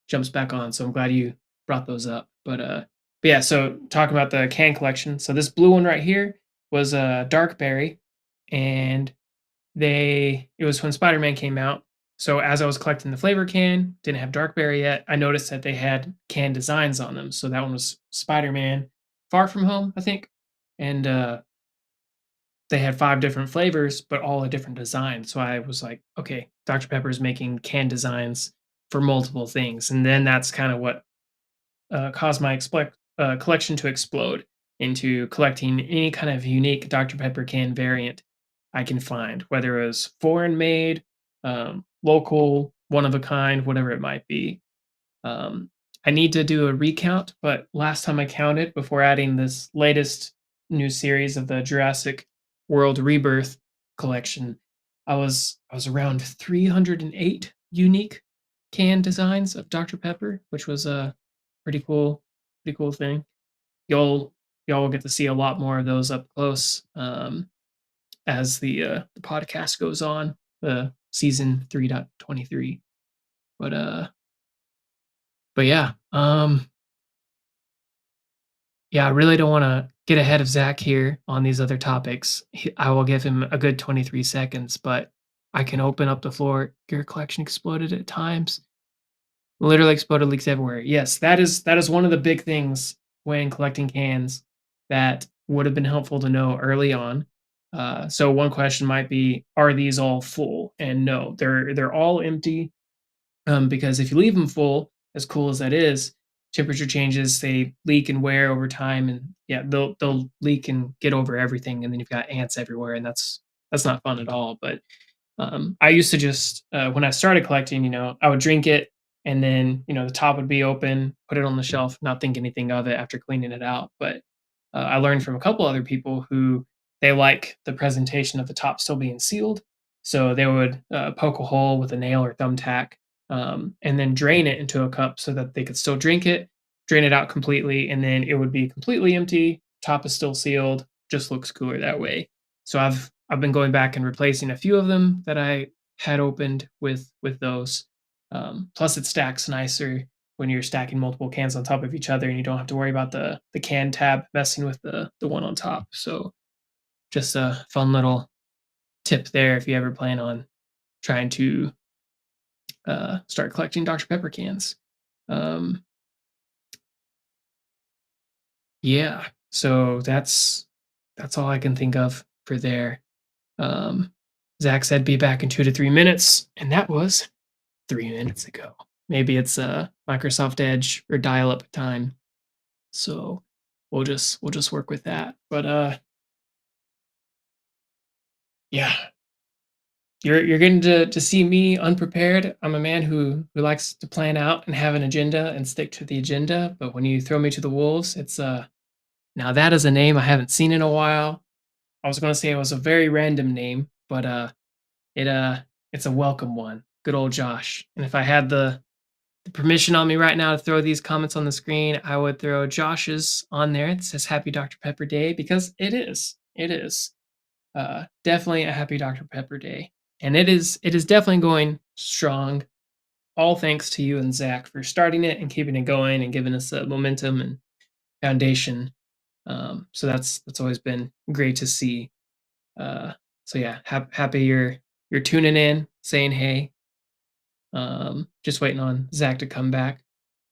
jumps back on. So I'm glad you brought those up. But yeah, so talking about the can collection. So this blue one right here was a dark berry, and it was when Spider-Man came out. So as I was collecting the flavor can, didn't have dark berry yet. I noticed that they had can designs on them. So that one was Spider-Man Far From Home, I think, and they had 5 different flavors, but all a different design. So I was like, okay, Dr. Pepper is making can designs for multiple things, and then that's kind of what caused my collection to explode into collecting any kind of unique Dr. Pepper can variant I can find, whether it was foreign made, local, one of a kind, whatever it might be. Um, I need to do a recount, but last time I counted before adding this latest new series of the Jurassic World Rebirth collection, I was around 308 unique can designs of Dr. Pepper, which was a pretty cool thing. You'll y'all will get to see a lot more of those up close as the podcast goes on, season 3.23. But but yeah, Yeah, I really don't want to get ahead of Zach here on these other topics. I will give him a good 23 seconds, but I can open up the floor. Your collection exploded at times. Literally exploded, leaks everywhere. Yes, that is one of the big things when collecting cans that would have been helpful to know early on. So one question might be, are these all full? And no, they're all empty. Because if you leave them full, as cool as that is, temperature changes, they leak and wear over time, and yeah, they'll leak and get over everything, and then you've got ants everywhere, and that's not fun at all. But I used to just when I started collecting, I would drink it, and then the top would be open, put it on the shelf, not think anything of it after cleaning it out. But I learned from a couple other people who they like the presentation of the top still being sealed, so they would poke a hole with a nail or thumbtack, and then drain it into a cup so that they could still drink it, drain it out completely, and then it would be completely empty. Top is still sealed, just looks cooler that way. So I've been going back and replacing a few of them that I had opened with those. Plus, it stacks nicer when you're stacking multiple cans on top of each other, and you don't have to worry about the can tab messing with the one on top. So, just a fun little tip there if you ever plan on trying to start collecting Dr Pepper cans. Um, yeah, so that's all I can think of for there. Um, Zach said be back in 2 to 3 minutes, and that was 3 minutes ago. Maybe it's Microsoft Edge or dial-up time. So we'll just work with that. But yeah, you're getting to see me unprepared. I'm a man who likes to plan out and have an agenda and stick to the agenda. But when you throw me to the wolves, it's now that is a name I haven't seen in a while. I was gonna say it was a very random name, but it it's a welcome one. Good old Josh. And if I had the permission on me right now to throw these comments on the screen, I would throw Josh's on there. It says Happy Dr. Pepper Day because it is. It is. Definitely a Happy Dr. Pepper Day. And it is definitely going strong. All thanks to you and Zach for starting it and keeping it going and giving us a momentum and foundation. So that's always been great to see. Uh, so yeah, happy you're tuning in, saying hey. Just waiting on Zach to come back.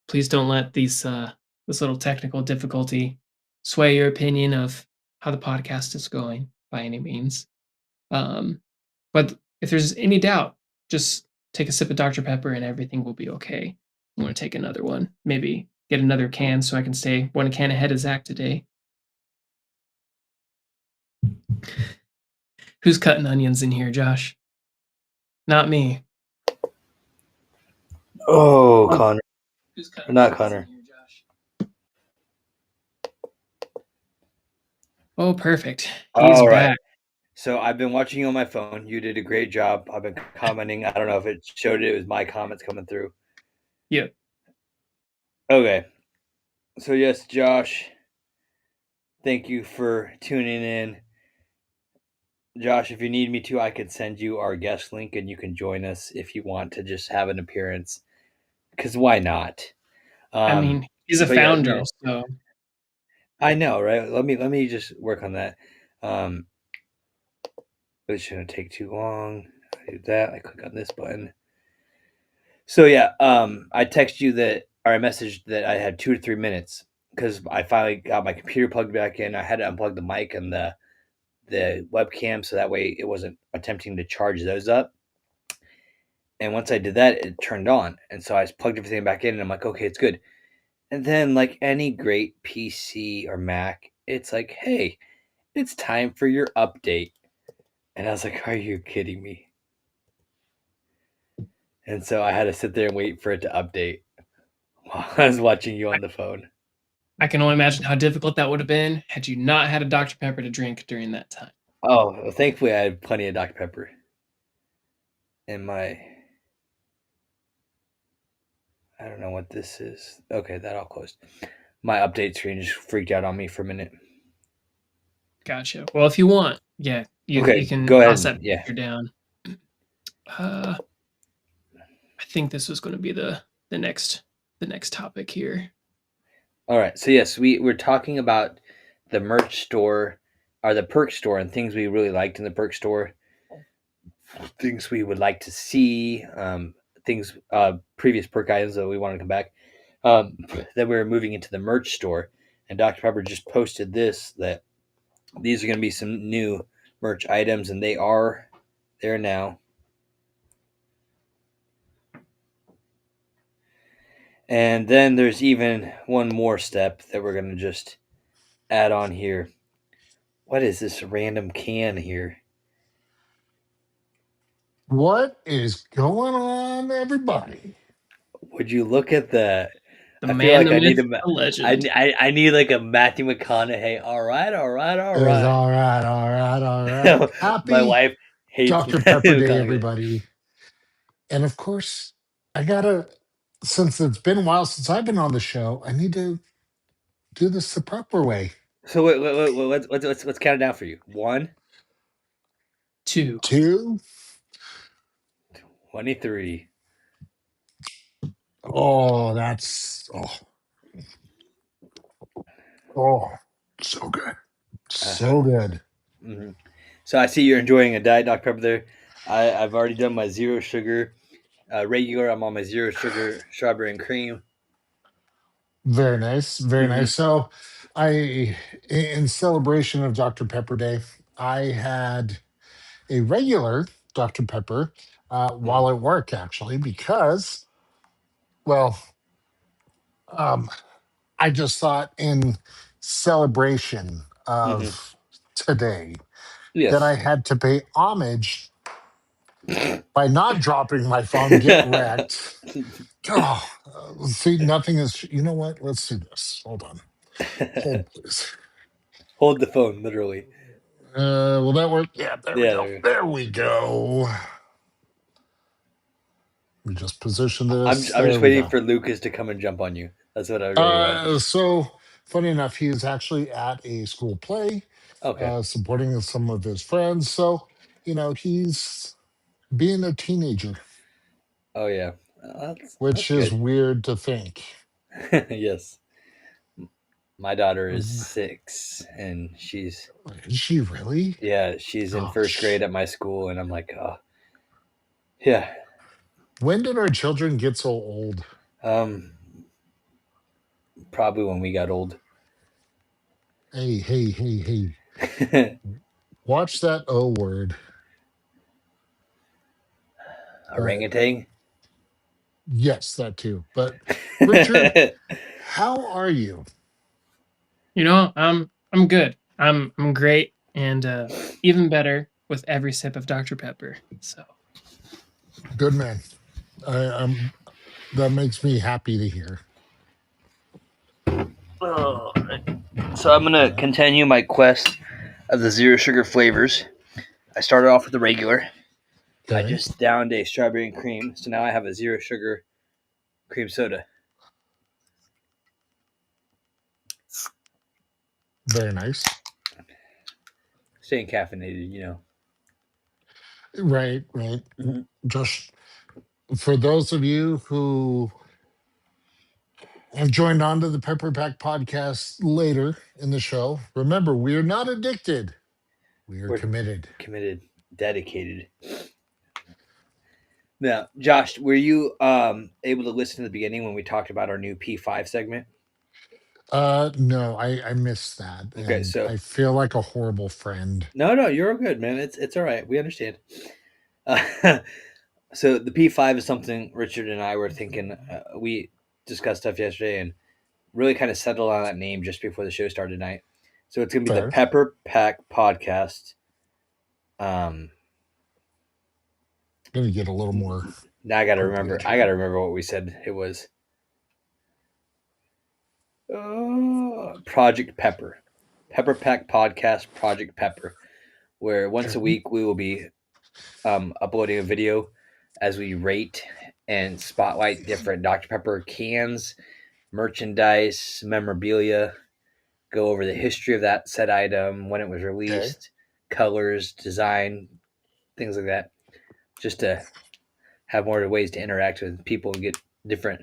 Please don't let this little technical difficulty sway your opinion of how the podcast is going by any means. Um, but if there's any doubt, just take a sip of Dr. Pepper and everything will be okay. I'm going to take another one, maybe get another can so I can stay 1 can ahead of Zach today. Who's cutting onions in here, Josh? Not me. Oh, Connor. Who's cutting Not onions Connor. in here, Josh? Oh, perfect. He's All right. back. So I've been watching you on my phone. You did a great job. I've been commenting. I don't know if it showed it was my comments coming through. Yep. Okay. So yes, Josh, thank you for tuning in. Josh, if you need me to, I could send you our guest link and you can join us if you want to just have an appearance. Because why not? I mean, he's a But yeah, founder, no, so I know, right? Let me just work on that. Um, it shouldn't take too long. I do that. I click on this button. So yeah, I text you that or I messaged that I had 2 to 3 minutes because I finally got my computer plugged back in. I had to unplug the mic and the webcam so that way it wasn't attempting to charge those up. And once I did that, it turned on, and so I just plugged everything back in, and I'm like, okay, it's good. And then, like any great PC or Mac, it's like, hey, it's time for your update. And I was like, are you kidding me? And so I had to sit there and wait for it to update while I was watching you on the phone. I can only imagine how difficult that would have been had you not had a Dr. Pepper to drink during that time. Oh, well, thankfully I had plenty of Dr. Pepper in my. I don't know what this is. Okay, that all closed. My update screen just freaked out on me for a minute. Gotcha. Well, if you want, yeah, you Okay, can go ahead. toss that Yeah. picture down. Uh, I think this was going to be the next topic here. All right. So yes, we're talking about the merch store or the perk store and things we really liked in the perk store, things we would like to see, things previous perk items that we want to come back. Then we were moving into the merch store, and Dr. Pepper just posted this that these are going to be some new merch items, and they are there now. And then there's even one more step that we're going to just add on here. What is this random can here? What is going on, everybody? Would you look at the? The I feel man, like the I need myth, a. the legend. I need like a Matthew McConaughey. All right, all right, all Is right. all right, all right, all right. My Happy wife hates Dr. Pepper Matthew Day, McConaughey. everybody. And of course, I gotta, since it's been a while since I've been on the show, I need to do this the proper way. So wait, let's count it down for you. 1, Two. 2, 23. oh, that's, oh, so good. Uh, So good. mhm. So I see you're enjoying a diet Dr Pepper there. I've already done my zero sugar regular. I'm on my zero sugar strawberry and cream. Very nice. Very Hmm. nice. So, in celebration of Dr. Pepper Day, I had a regular Dr. Pepper Hmm. while at work, actually, because, well, um, I just thought in celebration Hmm. of today that I Yes. had to pay homage by not dropping my phone, get wrecked. Oh, see, nothing is, you know what? Let's do this. Hold on. Hold, please. Hold the phone, literally. Will that work? Yeah, there we Yeah, go. there. There we go. We just position this. I'm There just we waiting go. for Lucas to come and jump on you. That's what I really want. So funny enough, he is actually at a school play, Okay. supporting some of his friends. So, he's being a teenager, Oh yeah. That's which is good. weird to think. Yes. My daughter is 6, and Is she really? she's in first Gosh. grade at my school, and I'm like, oh yeah. When did our children get so old? Um, Probably when we got old. Hey, hey, hey, hey. Watch that O word. But Orangutan. yes, that too. But Richard, how are you? I'm good. I'm great, and even better with every sip of Dr. Pepper. So Good man. I'm that makes me happy to hear. Oh, so I'm gonna Yeah. continue my quest of the zero sugar flavors. I started off with the regular. I Okay. just downed a strawberry and cream, so now I have a zero sugar cream soda. Very nice. Staying caffeinated, you know. Right, right. Mhm. Just for those of you who have joined on to the Pepper Pack podcast later in the show, remember, we are not addicted. We are We're committed. committed, dedicated. Now, Josh, were you able to listen to the beginning when we talked about our new P5 segment? No, I missed that. Okay, And so I feel like a horrible friend. no, you're good, man. It's all right. We understand. Uh, so the P5 is something Richard and I were thinking. We discussed stuff yesterday and really kind of settled on that name just before the show started tonight. So it's gonna be the Fair. Pepper Pack Podcast. Um, Gonna get a little more Now I got to remember. appropriate I got here. to remember what we said. It was Project Pepper, Pepper Pack Podcast, Project Pepper, where once a Okay. week we will be uploading a video as we rate and spotlight different Dr Pepper cans, merchandise, memorabilia, go over the history of that said item, when it was Okay. released, colors, design, things like that, just to have more ways to interact with people and get different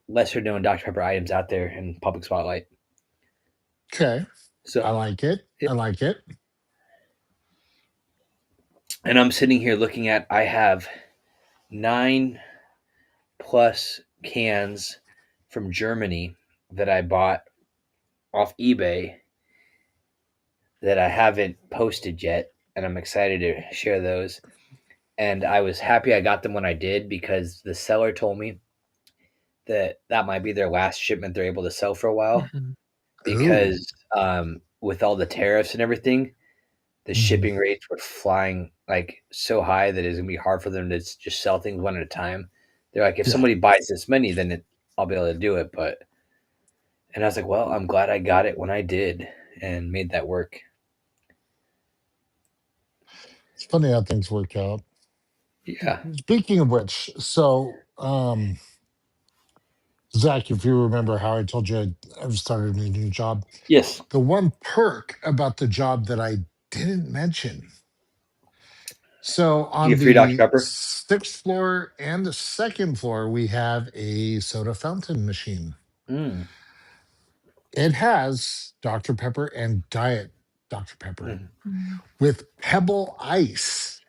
lesser known Dr. Pepper items out there in public spotlight. Okay. I So, like it. I like it. and I'm sitting here looking at, I have 9 plus cans from Germany that I bought off eBay that I haven't posted yet, and I'm excited to share those. And I was happy I got them when I did, because the seller told me that that might be their last shipment they're able to sell for a while, Mhm. Ooh. because with all the tariffs and everything, the Mhm. shipping rates were flying like so high that it's gonna be hard for them to just sell things one at a time. They're like, if Yeah. somebody buys this many, then I'll be able to do it. But and I was like, well, I'm glad I got it when I did and made that work. It's funny how things work out. Yeah. Speaking of which, so Zach, if you remember how I told you I've started a new job, Yes. the one perk about the job that I didn't mention. So You on get free Dr. the Pepper. 6th floor and the 2nd floor, we have a soda fountain machine. Mm. It has Dr. Pepper and Diet Dr. Pepper Mm. Mhm. with Pebble Ice.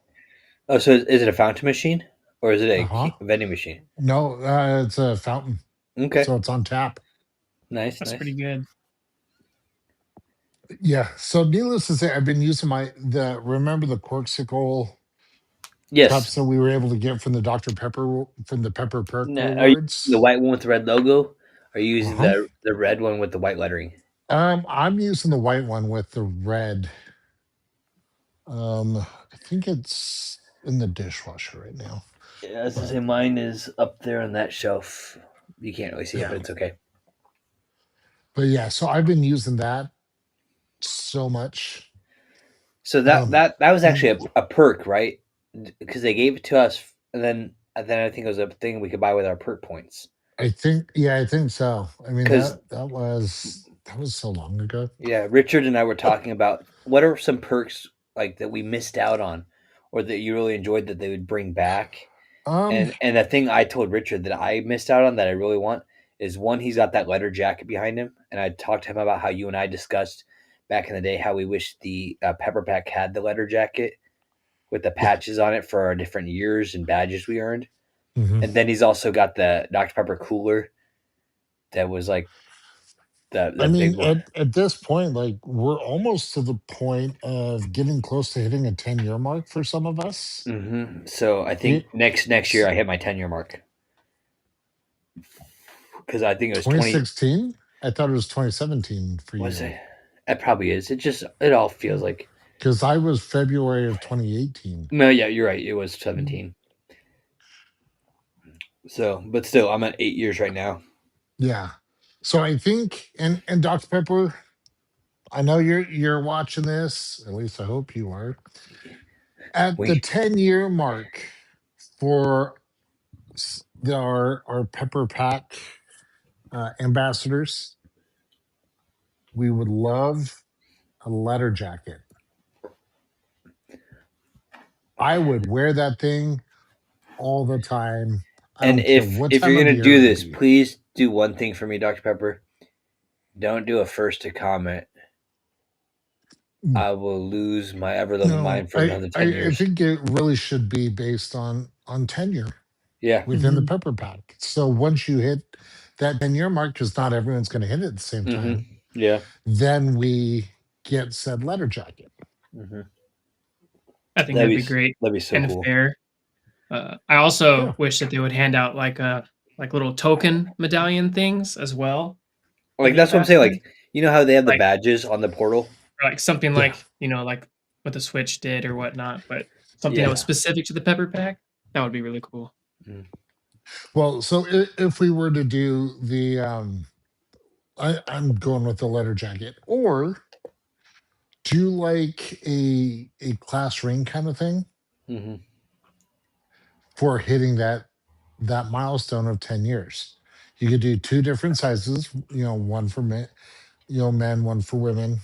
Oh, so is it a fountain machine or is it Uh huh. a vending machine? No, it's a fountain. Okay. So it's on tap. Nice. That's pretty Nice. good. Yeah. So needless to say, I've been using remember the Corksicle Yes. cups that we were able to get from the Pepper Perk Now, are you using the rewards. white one with the red logo? Or are you using Uh-huh. the red one with the white lettering? I'm using the white one with the red. I think it's in the dishwasher right now. Yeah, as I But say, mine is up there on that shelf. You can't really see it, yeah. but it's okay. But yeah, so I've been using that so much. So that Um that that was mm, actually a perk, right? Because they gave it to us, and then I think it was a thing we could buy with our perk points. I think so. I mean Because that was so long ago. yeah, Richard and I were talking about what are some perks like that we missed out on, or that you really enjoyed that they would bring back. Um And the thing I told Richard that I missed out on that I really want is, one, he's got that leather jacket behind him, and I talked to him about how you and I discussed back in the day how we wish the Pepper Pack had the leather jacket with the yeah. patches on it for our different years and badges we earned. Mhm. And then he's also got the Dr. Pepper cooler that was like I the big mean, one. at this point, like we're almost to the point of getting close to hitting a 10-year mark for some of us. So I think It, next year I hit my 10-year mark, because I think it was 20. 2016? I thought it was 2017 for Was you it? It probably is. It all feels like. because I was February of 2018. No, yeah, you're right. It was Mm. 17. So, but still, I'm at 8 years right now. Yeah. So I think, and Dr. Pepper, I know you're watching this. At least I hope you are. At the We 10-year mark for our Pepper Pack ambassadors, we would love a letter jacket. I would wear that thing all the time. I and don't care if what if time you're of gonna year do it this, be. please do one thing for me, Dr. Pepper. Don't do a first to comment. Mm. I will lose my ever loving No, mind for another 10 I years. think it really should be based on tenure Yeah. within the Mhm. Pepper Pack. So once you hit that 10-year mark, because not everyone's going to hit it at the same Mm-hmm. time, Yeah. then we get said letter jacket. Mm-hmm. I think That'd that'd be be great that'd be so and cool. fair. I Yeah. also wish that they would hand out like little token medallion things as well for Like the that's what I'm saying. ambassadors, Like, you know how they have the like badges on the portal? something Yeah. like like what the Switch did or whatnot, but something that Yeah. was Yeah. specific to the Pepper Pack. That would be really cool. Mm. Well, so if we were to do I'm going with the letter jacket, or do like a class ring kind of thing Mm-hmm. for hitting that milestone of 10 years. You could do two different sizes, one for men, one for women,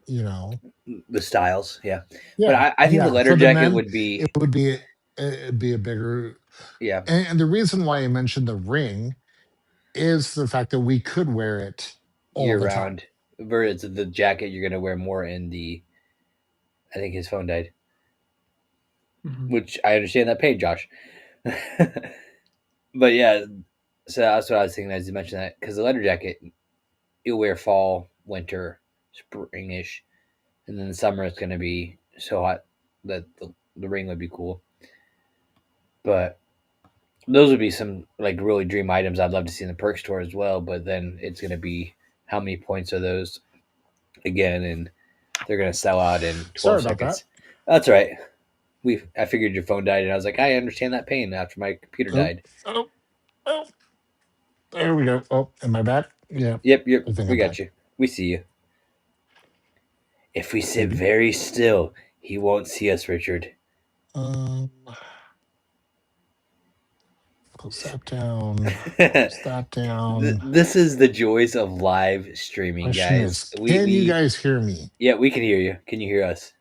you know. The styles, yeah. But Yeah, I think the yeah. letter For the jacket men, would it be, would be it'd be a bigger, yeah. and the reason why I mentioned the ring is the fact that we could wear it all year the time. round. Whereas the jacket you're gonna wear more in the. I think his phone died, which I understand that pain, Josh. But yeah, so that's what I was thinking as you mentioned that because the leather jacket you'll wear fall, winter, springish, and then the summer it's gonna be so hot that the ring would be cool. But those would be some like really dream items I'd love to see in the perk store as well. But then it's gonna be how many points are those again, and they're gonna sell out in Sorry 12 about that. seconds. That's all right. I figured your phone died, and I was like, I understand that pain after my computer Oh, died. oh, oh. There we go. Oh, am I back? Yeah, Yep, I think we I'm got back. you. We see you. If we sit Maybe. very still, he won't see us, Richard. Um, close that down. Close that down. This is the joys of live streaming, Question guys. is, can you guys hear me? Yeah, we can hear you. Can you hear us?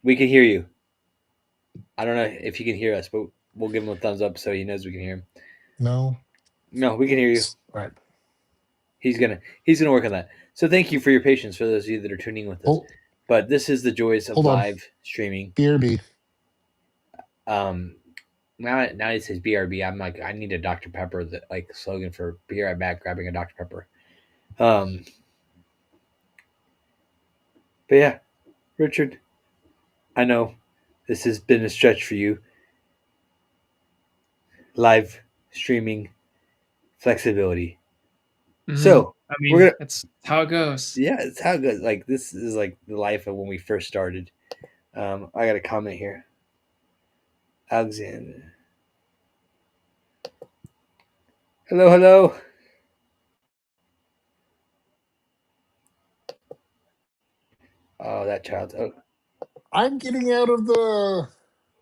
We can hear you. I don't know if you can hear us, but we'll give him a thumbs up so he knows we can hear him. No. No, we can hear you. All right. He's gonna work on that. So thank you for your patience for those of you that are tuning in with us. But this is the joys of Hold on. live streaming. BRB. Now it says BRB. I'm like, I need a Dr. Pepper that like slogan for be right back grabbing a Dr. Pepper. But yeah, Richard, I know this has been a stretch for you. Live streaming flexibility. So I mean, that's how it goes. Yeah, it's how it goes. Like this is like the life of when we first started. I got a comment here. Alexander. Hello. Oh, that child. Oh. I'm getting out of the.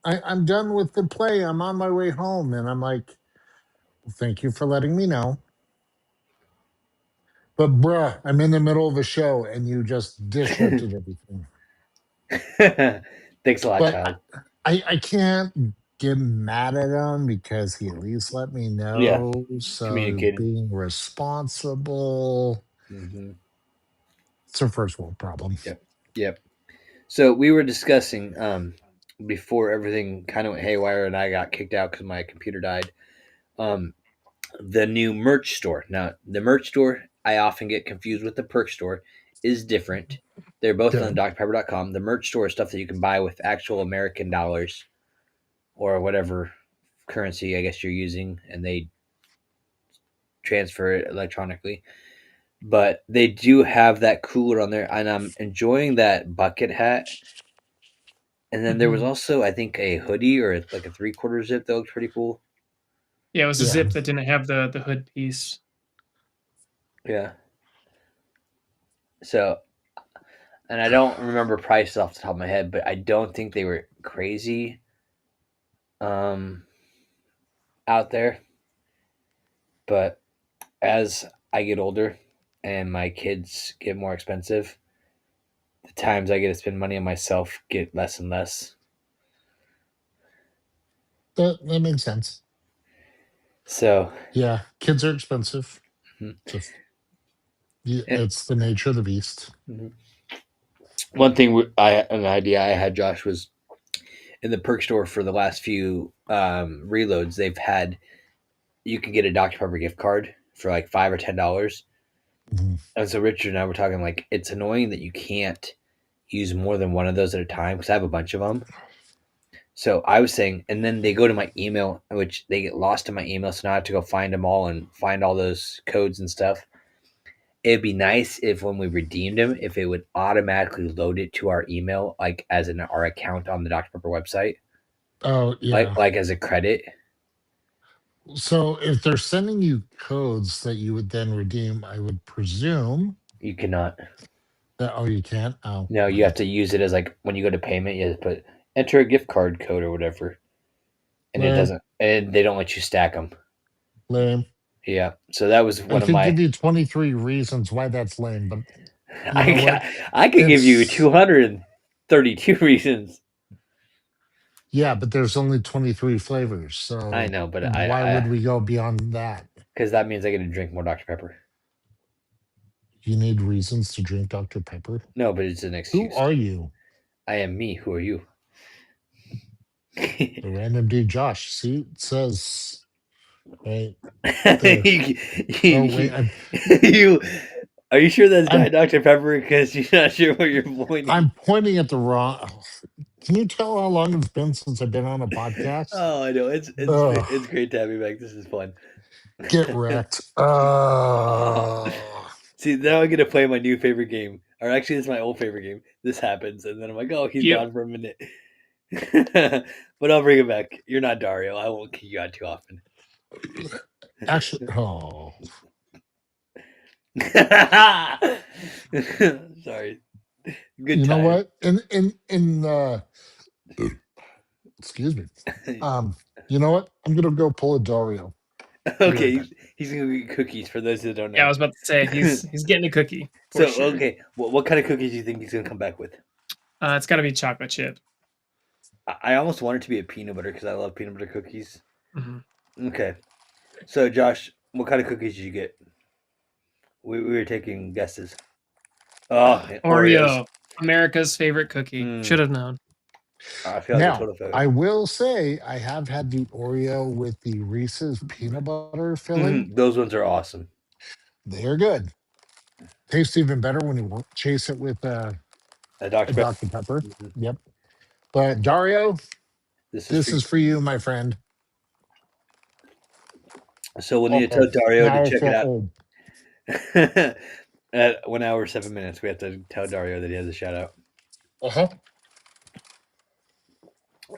I'm done with the play. I'm on my way home, and I'm like, thank you for letting me know. But bruh, I'm in the middle of a show, and you just disrupted everything. Thanks a lot, But child. I can't get mad at him because he at least let me know. Yeah, so communicating. being responsible. Mm-hmm. It's a first world problem. Yep. So we were discussing before everything kind of went haywire and I got kicked out because my computer died. The new merch store. Now, the merch store I often get confused with the perk store is different. They're both on drpepper.com. The merch store is stuff that you can buy with actual American dollars or whatever currency I guess you're using, and they transfer it electronically. But they do have that cooler on there, and I'm enjoying that bucket hat. And then there was also, I think, a hoodie or like a 3/4 zip that looked pretty cool. Yeah, it was a zip that didn't have the hood piece. Yeah. So, and I don't remember prices off the top of my head, but I don't think they were crazy out there. But as I get older and my kids get more expensive, the times I get to spend money on myself get less and less. That makes sense. So yeah, kids are expensive. Just it's the nature of the beast. One thing an idea I had, Josh, was in the perk store for the last few reloads. They've had you can get a Dr. Pepper gift card for like $5 or $10. And so Richard and I were talking like it's annoying that you can't use more than one of those at a time because I have a bunch of them. So I was saying, and then they go to my email, which they get lost in my email. So now I have to go find them all and find all those codes and stuff. It'd be nice if when we redeemed them, if it would automatically load it to our email, like as in our account on the Dr. Pepper website. Oh yeah, like as a credit. So if they're sending you codes that you would then redeem, I would presume you cannot. You can't. Oh no, you have to use it as like when you go to payment, you have to put enter a gift card code or whatever, and it doesn't. And they don't let you stack them. Lame. Yeah, so that was one I of my. I could give you 23 reasons why that's lame, but I could give you 232 reasons. Yeah, but there's only 23 flavors, so I know, but why would we go beyond that? because that means I get to drink more Dr Pepper. You need reasons to drink Dr. Pepper. No, but it's an Who excuse. are you? I am me. Who are you? The random dude, Josh. See, it says right there. Oh wait, you are you sure that's I'm Diet Dr Pepper? Because you're not sure where you're pointing. I'm pointing at the wrong. Can you tell how long it's been since I've been on a podcast? Oh, I know Ugh, it's great to have you back. This is fun. get wrecked. See, now I get to play my new favorite game. Or actually, it's my old favorite game. This happens, and then I'm like, oh, he's Yep. gone for a minute. But I'll bring it back. You're not Dario. I won't kick you out too often. Actually, oh, Sorry. Good you know time. what? Excuse me. You know what? I'm gonna go pull a Dario. Okay, Be right he's gonna eat cookies for those that don't know. Yeah, I was about to say he's getting a cookie for So sure. okay, what kind of cookies do you think he's gonna come back with? It's got to be chocolate chip. I almost want it to be a peanut butter because I love peanut butter cookies. hmm Okay, so Josh, what kind of cookies did you get? We were taking guesses. Oh, Oreos. Oreo, America's favorite cookie. Mm. Should have known. I feel like a now. total failure. I will say I have had the Oreo with the Reese's peanut butter filling. Those ones are awesome. They're good. Tastes even better when you chase it with A a Dr. Pepper. Dr. Pepper. Yep. But Dario, This this is for you, my friend. So we'll need to tell Dario Now to I check it feel out. old. At 1 hour 7 minutes, we have to tell Dario that he has a shout out. Uh-huh.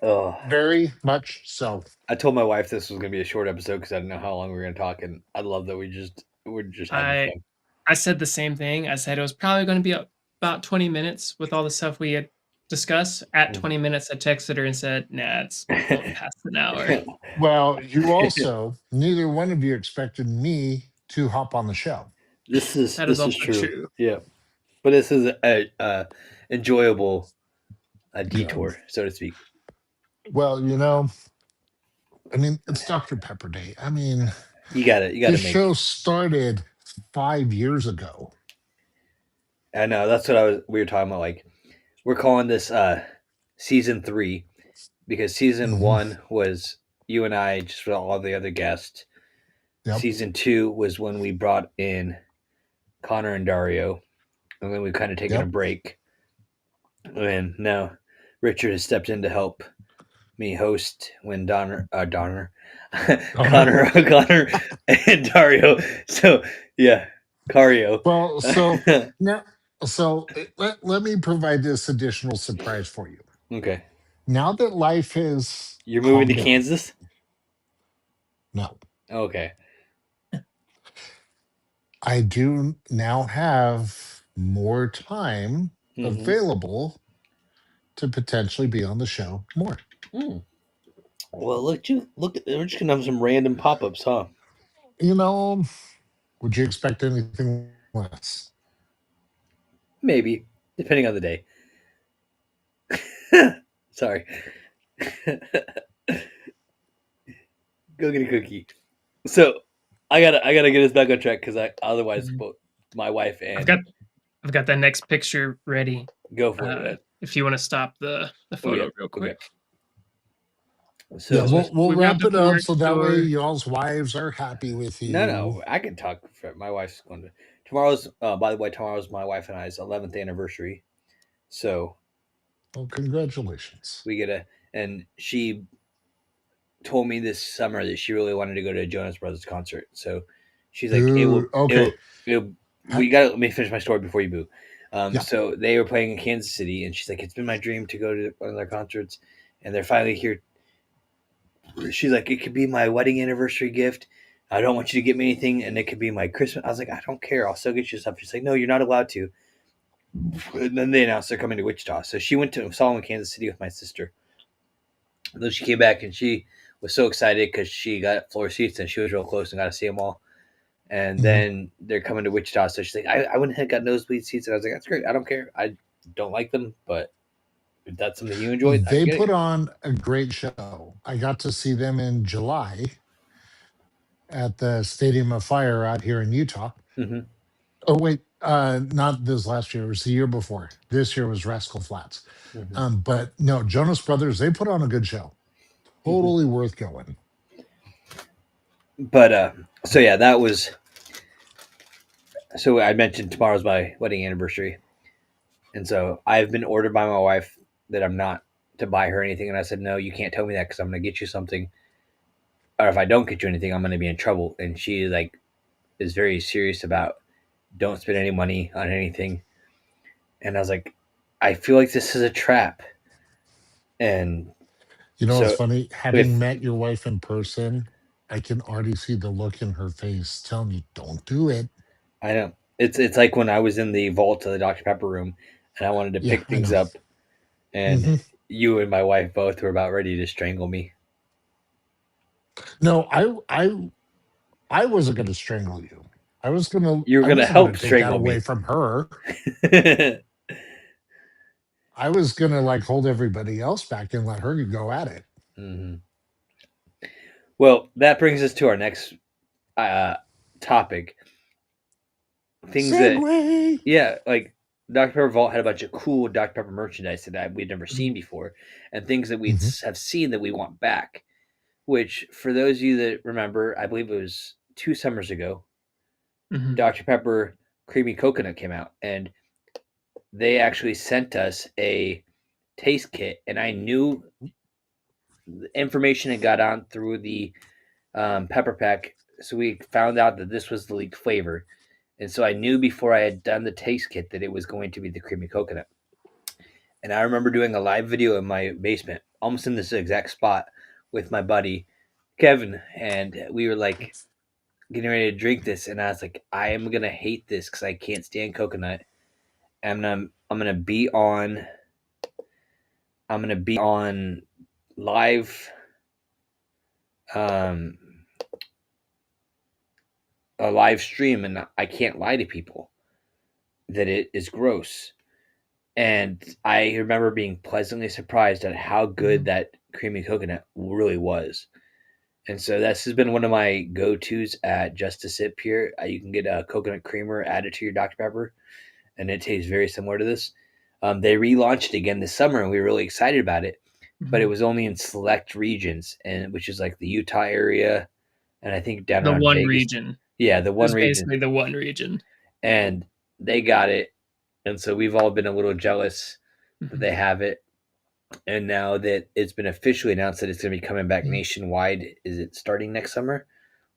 Oh, Very much so. I told my wife this was going to be a short episode because I didn't know how long we were going to talk, and I love that we're just having fun. I said the same thing. I said it was probably going to be about 20 minutes with all the stuff we had discussed. At 20 minutes, I texted her and said, "Nah, it's going past an hour." Well, you also, neither one of you expected me to hop on the show. This is That is this is also true. true. Yeah, but this is a enjoyable detour, so to speak. Well, I mean, it's Dr. Pepper Day. I mean, You got it. You got this to make. show started 5 years ago. I know that's what we were talking about. Like we're calling this season 3 because season Mhm. 1 was you and I just with all the other guests. Yep. Season 2 was when we brought in Connor and Dario, and then we've kind of taken a break. And now Richard has stepped in to help me host when Connor, Connor, and Dario. So yeah, Cario. Well, now, let me provide this additional surprise for you. Okay, Now that life is you're moving to calmed down- Kansas. No, Okay, I do now have more time available to potentially be on the show more. Well, look. We're just gonna have some random pop-ups, huh? Would you expect anything less? Maybe, depending on the day. Sorry. Go get a cookie. So I gotta get us back on track because otherwise my wife and I've got that next picture ready. Go for it. If you want to stop the photo real quick. Okay. So yeah, we'll wrap it up so that way store. y'all's wives are happy with you. No, I can talk. My wife's going to tomorrow's. By the way, tomorrow's my wife and I's 11th anniversary. So, well, congratulations. we get and she told me this summer that she really wanted to go to a Jonas Brothers concert. So she's like, okay. We got to let me finish my story before you boo. So they were playing in Kansas City, and she's like, it's been my dream to go to one of their concerts, and they're finally here. She's like, it could be my wedding anniversary gift. I don't want you to get me anything, and it could be my Christmas. I was like, I don't care. I'll still get you stuff. She's like, no, you're not allowed to. And then they announced they're coming to Wichita. So she saw them in Kansas City with my sister. And then she came back, and she was so excited because she got floor seats, and she was real close and got to see them all. And then they're coming to Wichita. So she's like, I went ahead and got nosebleed seats. And I was like, that's great. I don't care. I don't like them, but if that's something you enjoy, they put on a great show. I got to see them in July, at the Stadium of Fire out here in Utah. Mm-hmm. Oh wait, not this last year. It was the year before. This year was Rascal Flats. Mm-hmm. But no, Jonas Brothers. They put on a good show. Mm-hmm. Totally worth going. But so yeah, that was. So I mentioned tomorrow's my wedding anniversary, and so I've been ordered by my wife that I'm not to buy her anything, and I said no, you can't tell me that because I'm going to get you something, or if I don't get you anything, I'm going to be in trouble. And she like is very serious about don't spend any money on anything, and I was like, I feel like this is a trap, and You know what's so funny? Having with met your wife in person, I can already see the look in her face telling you, "Don't do it." I know it's like when I was in the vault of the Dr Pepper room, and I wanted to Yeah, pick I things know. up, and hmm you and my wife both were about ready to strangle me. No, I wasn't going to strangle you. You were I gonna wasn't going help to take that strangle away me. from her. I was going to like hold everybody else back and let her go at it. Hmm. Well, that brings us to our next uh, topic. Things that, Segway. yeah, like Dr. Pepper Vault had a bunch of cool Dr. Pepper merchandise that we'd never Mhm. seen before, and things that we hmm have seen that we want back. Which, for those of you that remember, I believe it was 2 summers ago, Mhm. Dr. Pepper Creamy Coconut came out, and they actually sent us a taste kit, and I knew the information had got on through the Pepper Pack, so we found out that this was the leaked flavor. And so I knew before I had done the taste kit that it was going to be the creamy coconut. And I remember doing a live video in my basement, almost in this exact spot, with my buddy Kevin, and we were like getting ready to drink this, and I was like, I am gonna hate this because I can't stand coconut. And I'm gonna be on live um a live stream, and I can't lie to people that it is gross. And I remember being pleasantly surprised at how good Mhm. that creamy coconut really was. And so this has been one of my go-tos at Just a Sip here. You can get a coconut creamer added to your Dr. Pepper, and it tastes very similar to this. They relaunched it again this summer, and we were really excited about it. But it Mhm. was only in select regions, and which is like the Utah area, and I think down The around one Vegas. region. Yeah, the It one was region, basically the one region. and they got it, and so we've all been a little jealous that Mhm. they have it. And now that it's been officially announced that it's going to be coming back Mhm. nationwide, is it starting next summer,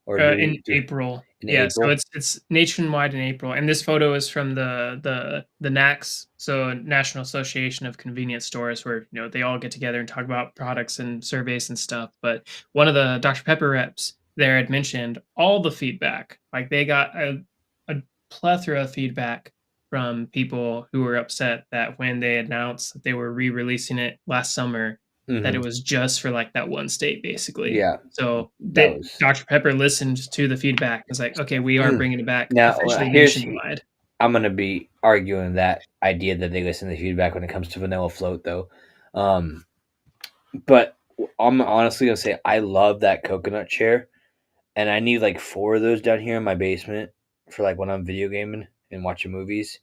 or do In we do April. in Yeah, so April? it's nationwide in April, and this photo is from the NACS, so National Association of Convenience Stores, where they all get together and talk about products and surveys and stuff. But one of the Dr. Pepper reps there had mentioned all the feedback. Like they got a plethora of feedback from people who were upset that when they announced that they were re-releasing it last summer, that it Hmm. was just for like that one state, basically. Yeah, So that that was. Dr. Pepper listened to the feedback and was like, "Okay, we are bringing it back Now officially here's nationwide." I'm going to be arguing that idea that they listen to feedback when it comes to vanilla float, though. Um, but I'm honestly going to say I love that coconut chair, and I need like four of those down here in my basement for like when I'm video gaming and watching movies.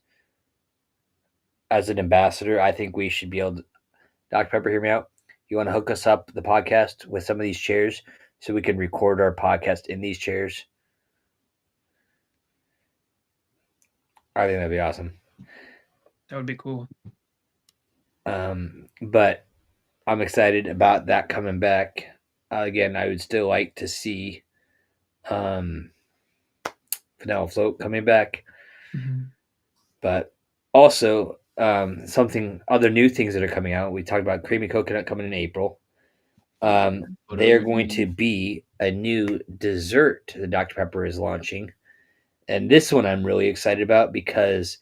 As an ambassador, I think we should be able to. Dr. Pepper, hear me out. You want to hook us up the podcast with some of these chairs so we can record our podcast in these chairs? I think that'd be awesome. That would be cool. But I'm excited about that coming back. Again, I would still like to see um, Vanilla Float coming back, Mhm. but also something other new things that are coming out. We talked about Creamy Coconut coming in April. They are going to be a new dessert that Dr. Pepper is launching. And this one I'm really excited about because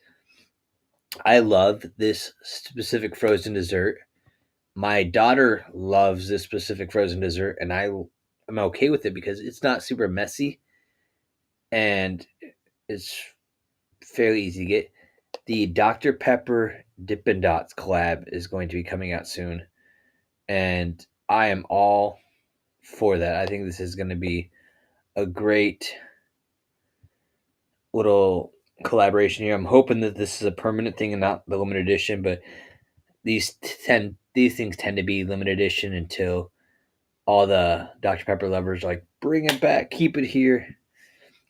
I love this specific frozen dessert. My daughter loves this specific frozen dessert, and I'm okay with it because it's not super messy and it's fairly easy to get. The Dr. Pepper Dippin' Dots collab is going to be coming out soon, and I am all for that. I think this is going to be a great little collaboration here. I'm hoping that this is a permanent thing and not the limited edition, but these things tend to be limited edition until all the Dr. Pepper lovers are like, bring it back, keep it here.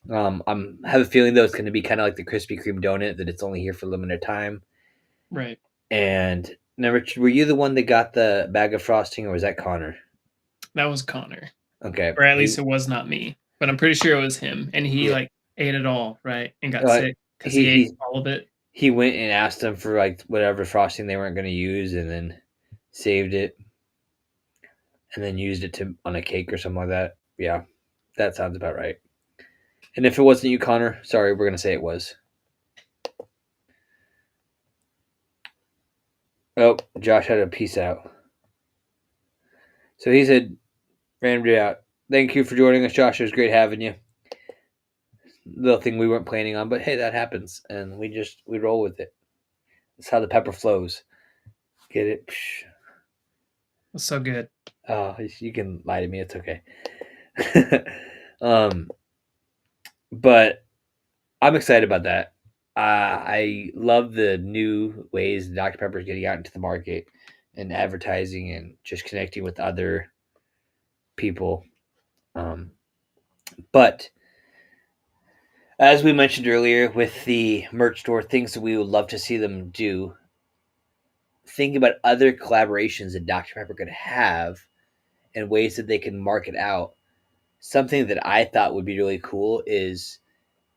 Have a feeling though it's going to be kind of like the Krispy Kreme donut, that it's only here for a limited time. Right. And now, Richard, were you the one that got the bag of frosting, or was that Connor? That was Connor, Okay, or at least it was not me. But I'm pretty sure it was him, and he yeah, like ate it all, right, and got uh, sick because he he ate he all of it. he went and asked them for like whatever frosting they weren't going to use, and then saved it, and then used it to on a cake or something like that. Yeah, that sounds about right. And if it wasn't you, Connor, sorry, we're going to say it was. Oh, Josh had a peace out. So he said, randomly out. Thank you for joining us, Josh. It was great having you. Little thing we weren't planning on, but hey, that happens, and we roll with it. That's how the pepper flows. Get it? Psh. It's so good. Oh, you can lie to me. It's okay. um, but I'm excited about that. I love the new ways Dr. Pepper is getting out into the market and advertising and just connecting with other people. Um, but as we mentioned earlier, with the merch store, things that we would love to see them do, think about other collaborations that Dr. Pepper could have and ways that they can market out. Something that I thought would be really cool is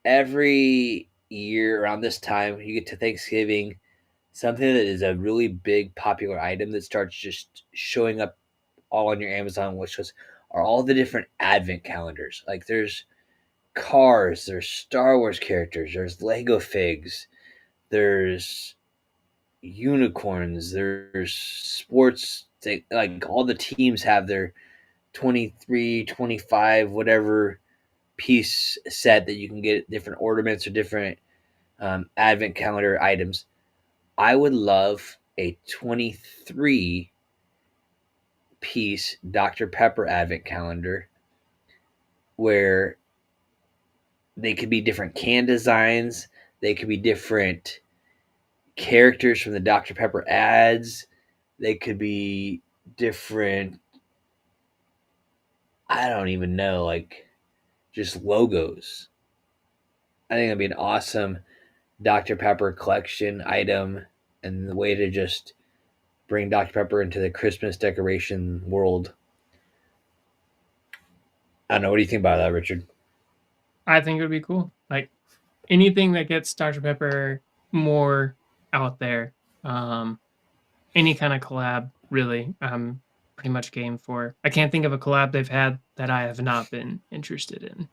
every year around this time, you get to Thanksgiving, something that is a really big popular item that starts just showing up all on your Amazon wish list are all the different advent calendars. Like there's cars, there's Star Wars characters, there's Lego figs, there's unicorns, there's sports. Like all the teams have their 23, 25, whatever piece set that you can get different ornaments or different advent calendar items. I would love a 23 piece Dr. Pepper advent calendar where they could be different can designs, they could be different characters from the Dr. Pepper ads, they could be different, I don't even know, like just logos. I think it'd be an awesome Dr. Pepper collection item and the way to just bring Dr. Pepper into the Christmas decoration world. I don't know. What do you think about that, Richard? I think it would be cool. Like anything that gets Dr. Pepper more out there. Um, any kind of collab, really. I'm pretty much game for. I can't think of a collab they've had that I have not been interested in.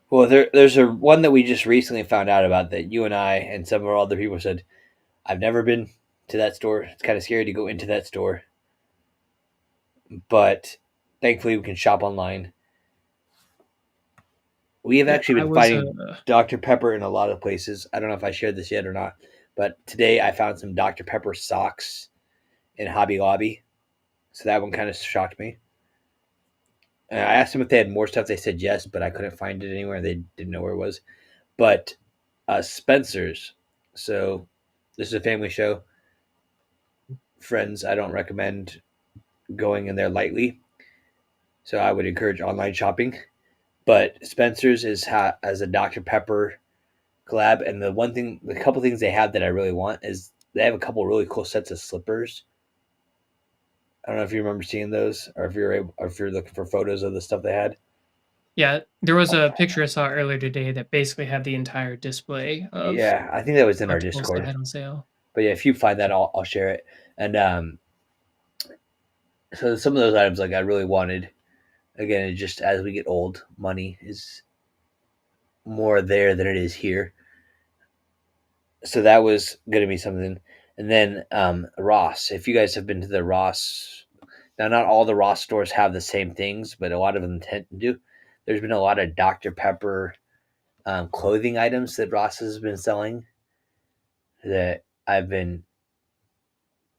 Well, there's a one that we just recently found out about that you and I and several other people said, I've never been to that store. It's kind of scary to go into that store. But thankfully, we can shop online. We have Yeah, actually I been was finding Dr. Pepper in a lot of places. I don't know if I shared this yet or not, but today I found some Dr. Pepper socks in Hobby Lobby. So that one kind of shocked me. And I asked them if they had more stuff. They said yes, but I couldn't find it anywhere. They didn't know where it was. But Spencer's. So this is a family show. Friends, I don't recommend going in there lightly. So I would encourage online shopping. But Spencer's as a Dr. Pepper collab. And the couple things they have that I really want is they have a couple really cool sets of slippers. I don't know if you remember seeing those, or if you're looking for photos of the stuff they had. Yeah, there was a picture I saw earlier today that basically had the entire display of Yeah, I think that was in our collectibles they Discord. had on sale. But yeah, if you find that, I'll share it. And so some of those items like I really wanted. Again, it just as we get old, money is more there than it is here. So that was going to be something. And then Ross, if you guys have been to the Ross, now not all the Ross stores have the same things, but a lot of them tend to do. There's been a lot of Dr. Pepper clothing items that Ross has been selling that I've been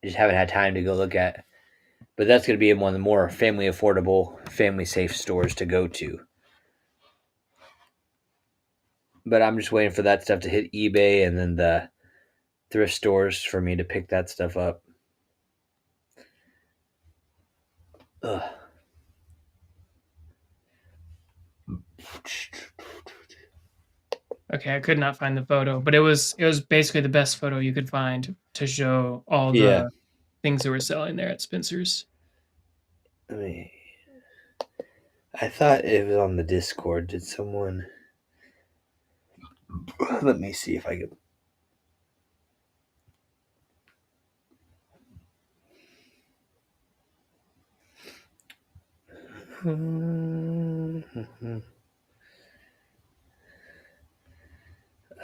just haven't had time to go look at. but that's going to be in one of the more family affordable, family safe stores to go to. But I'm just waiting for that stuff to hit eBay and then the thrift stores for me to pick that stuff up. Ugh. Okay, I could not find the photo, but it was basically the best photo you could find to show all Yeah. the things that were selling there at Spencer's. I thought it was on the Discord. Did someone? Let me see if I can.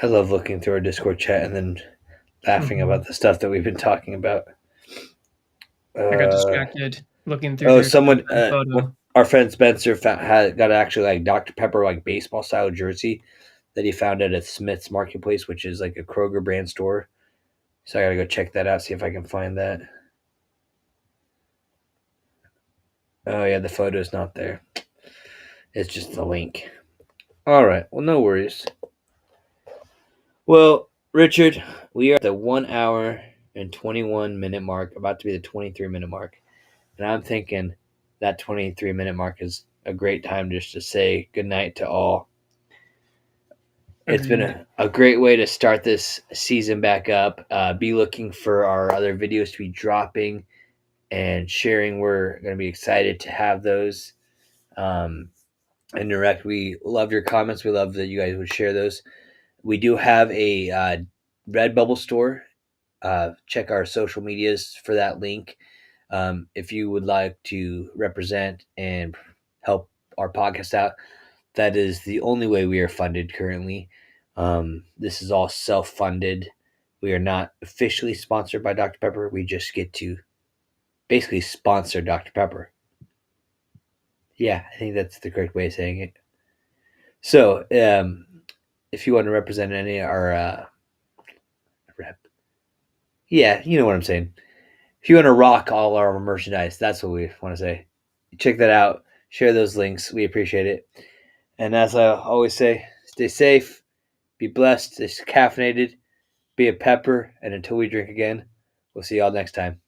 I love looking through our Discord chat and then laughing about the stuff that we've been talking about. I got distracted looking through Oh, there. Couldn't someone, find the photo. our friend Spencer got actually like Dr. Pepper like baseball style jersey that he found at a Smith's Marketplace, which is like a Kroger brand store. So I gotta go check that out, see if I can find that. Oh yeah, the photo's not there. It's just the link. All right. Well, no worries. Well, Richard, we are at the 1 hour and 21-minute mark, about to be the 23-minute mark. And I'm thinking that 23-minute mark is a great time just to say goodnight to all. It's been Agreed. a great way to start this season back up. Be looking for our other videos to be dropping and sharing. We're going to be excited to have those. And direct, we love your comments. We love that you guys would share those. We do have a Redbubble store. Check our social medias for that link. If you would like to represent and help our podcast out, that is the only way we are funded currently. This is all self-funded. We are not officially sponsored by Dr. Pepper. We just get to basically sponsor Dr. Pepper. Yeah, I think that's the correct way of saying it. So, if you want to represent any of our yeah, you know what I'm saying. If you want to rock all our merchandise, that's what we want to say. Check that out. Share those links. We appreciate it. And as I always say, stay safe, be blessed, stay caffeinated, be a pepper, and until we drink again, we'll see y'all next time.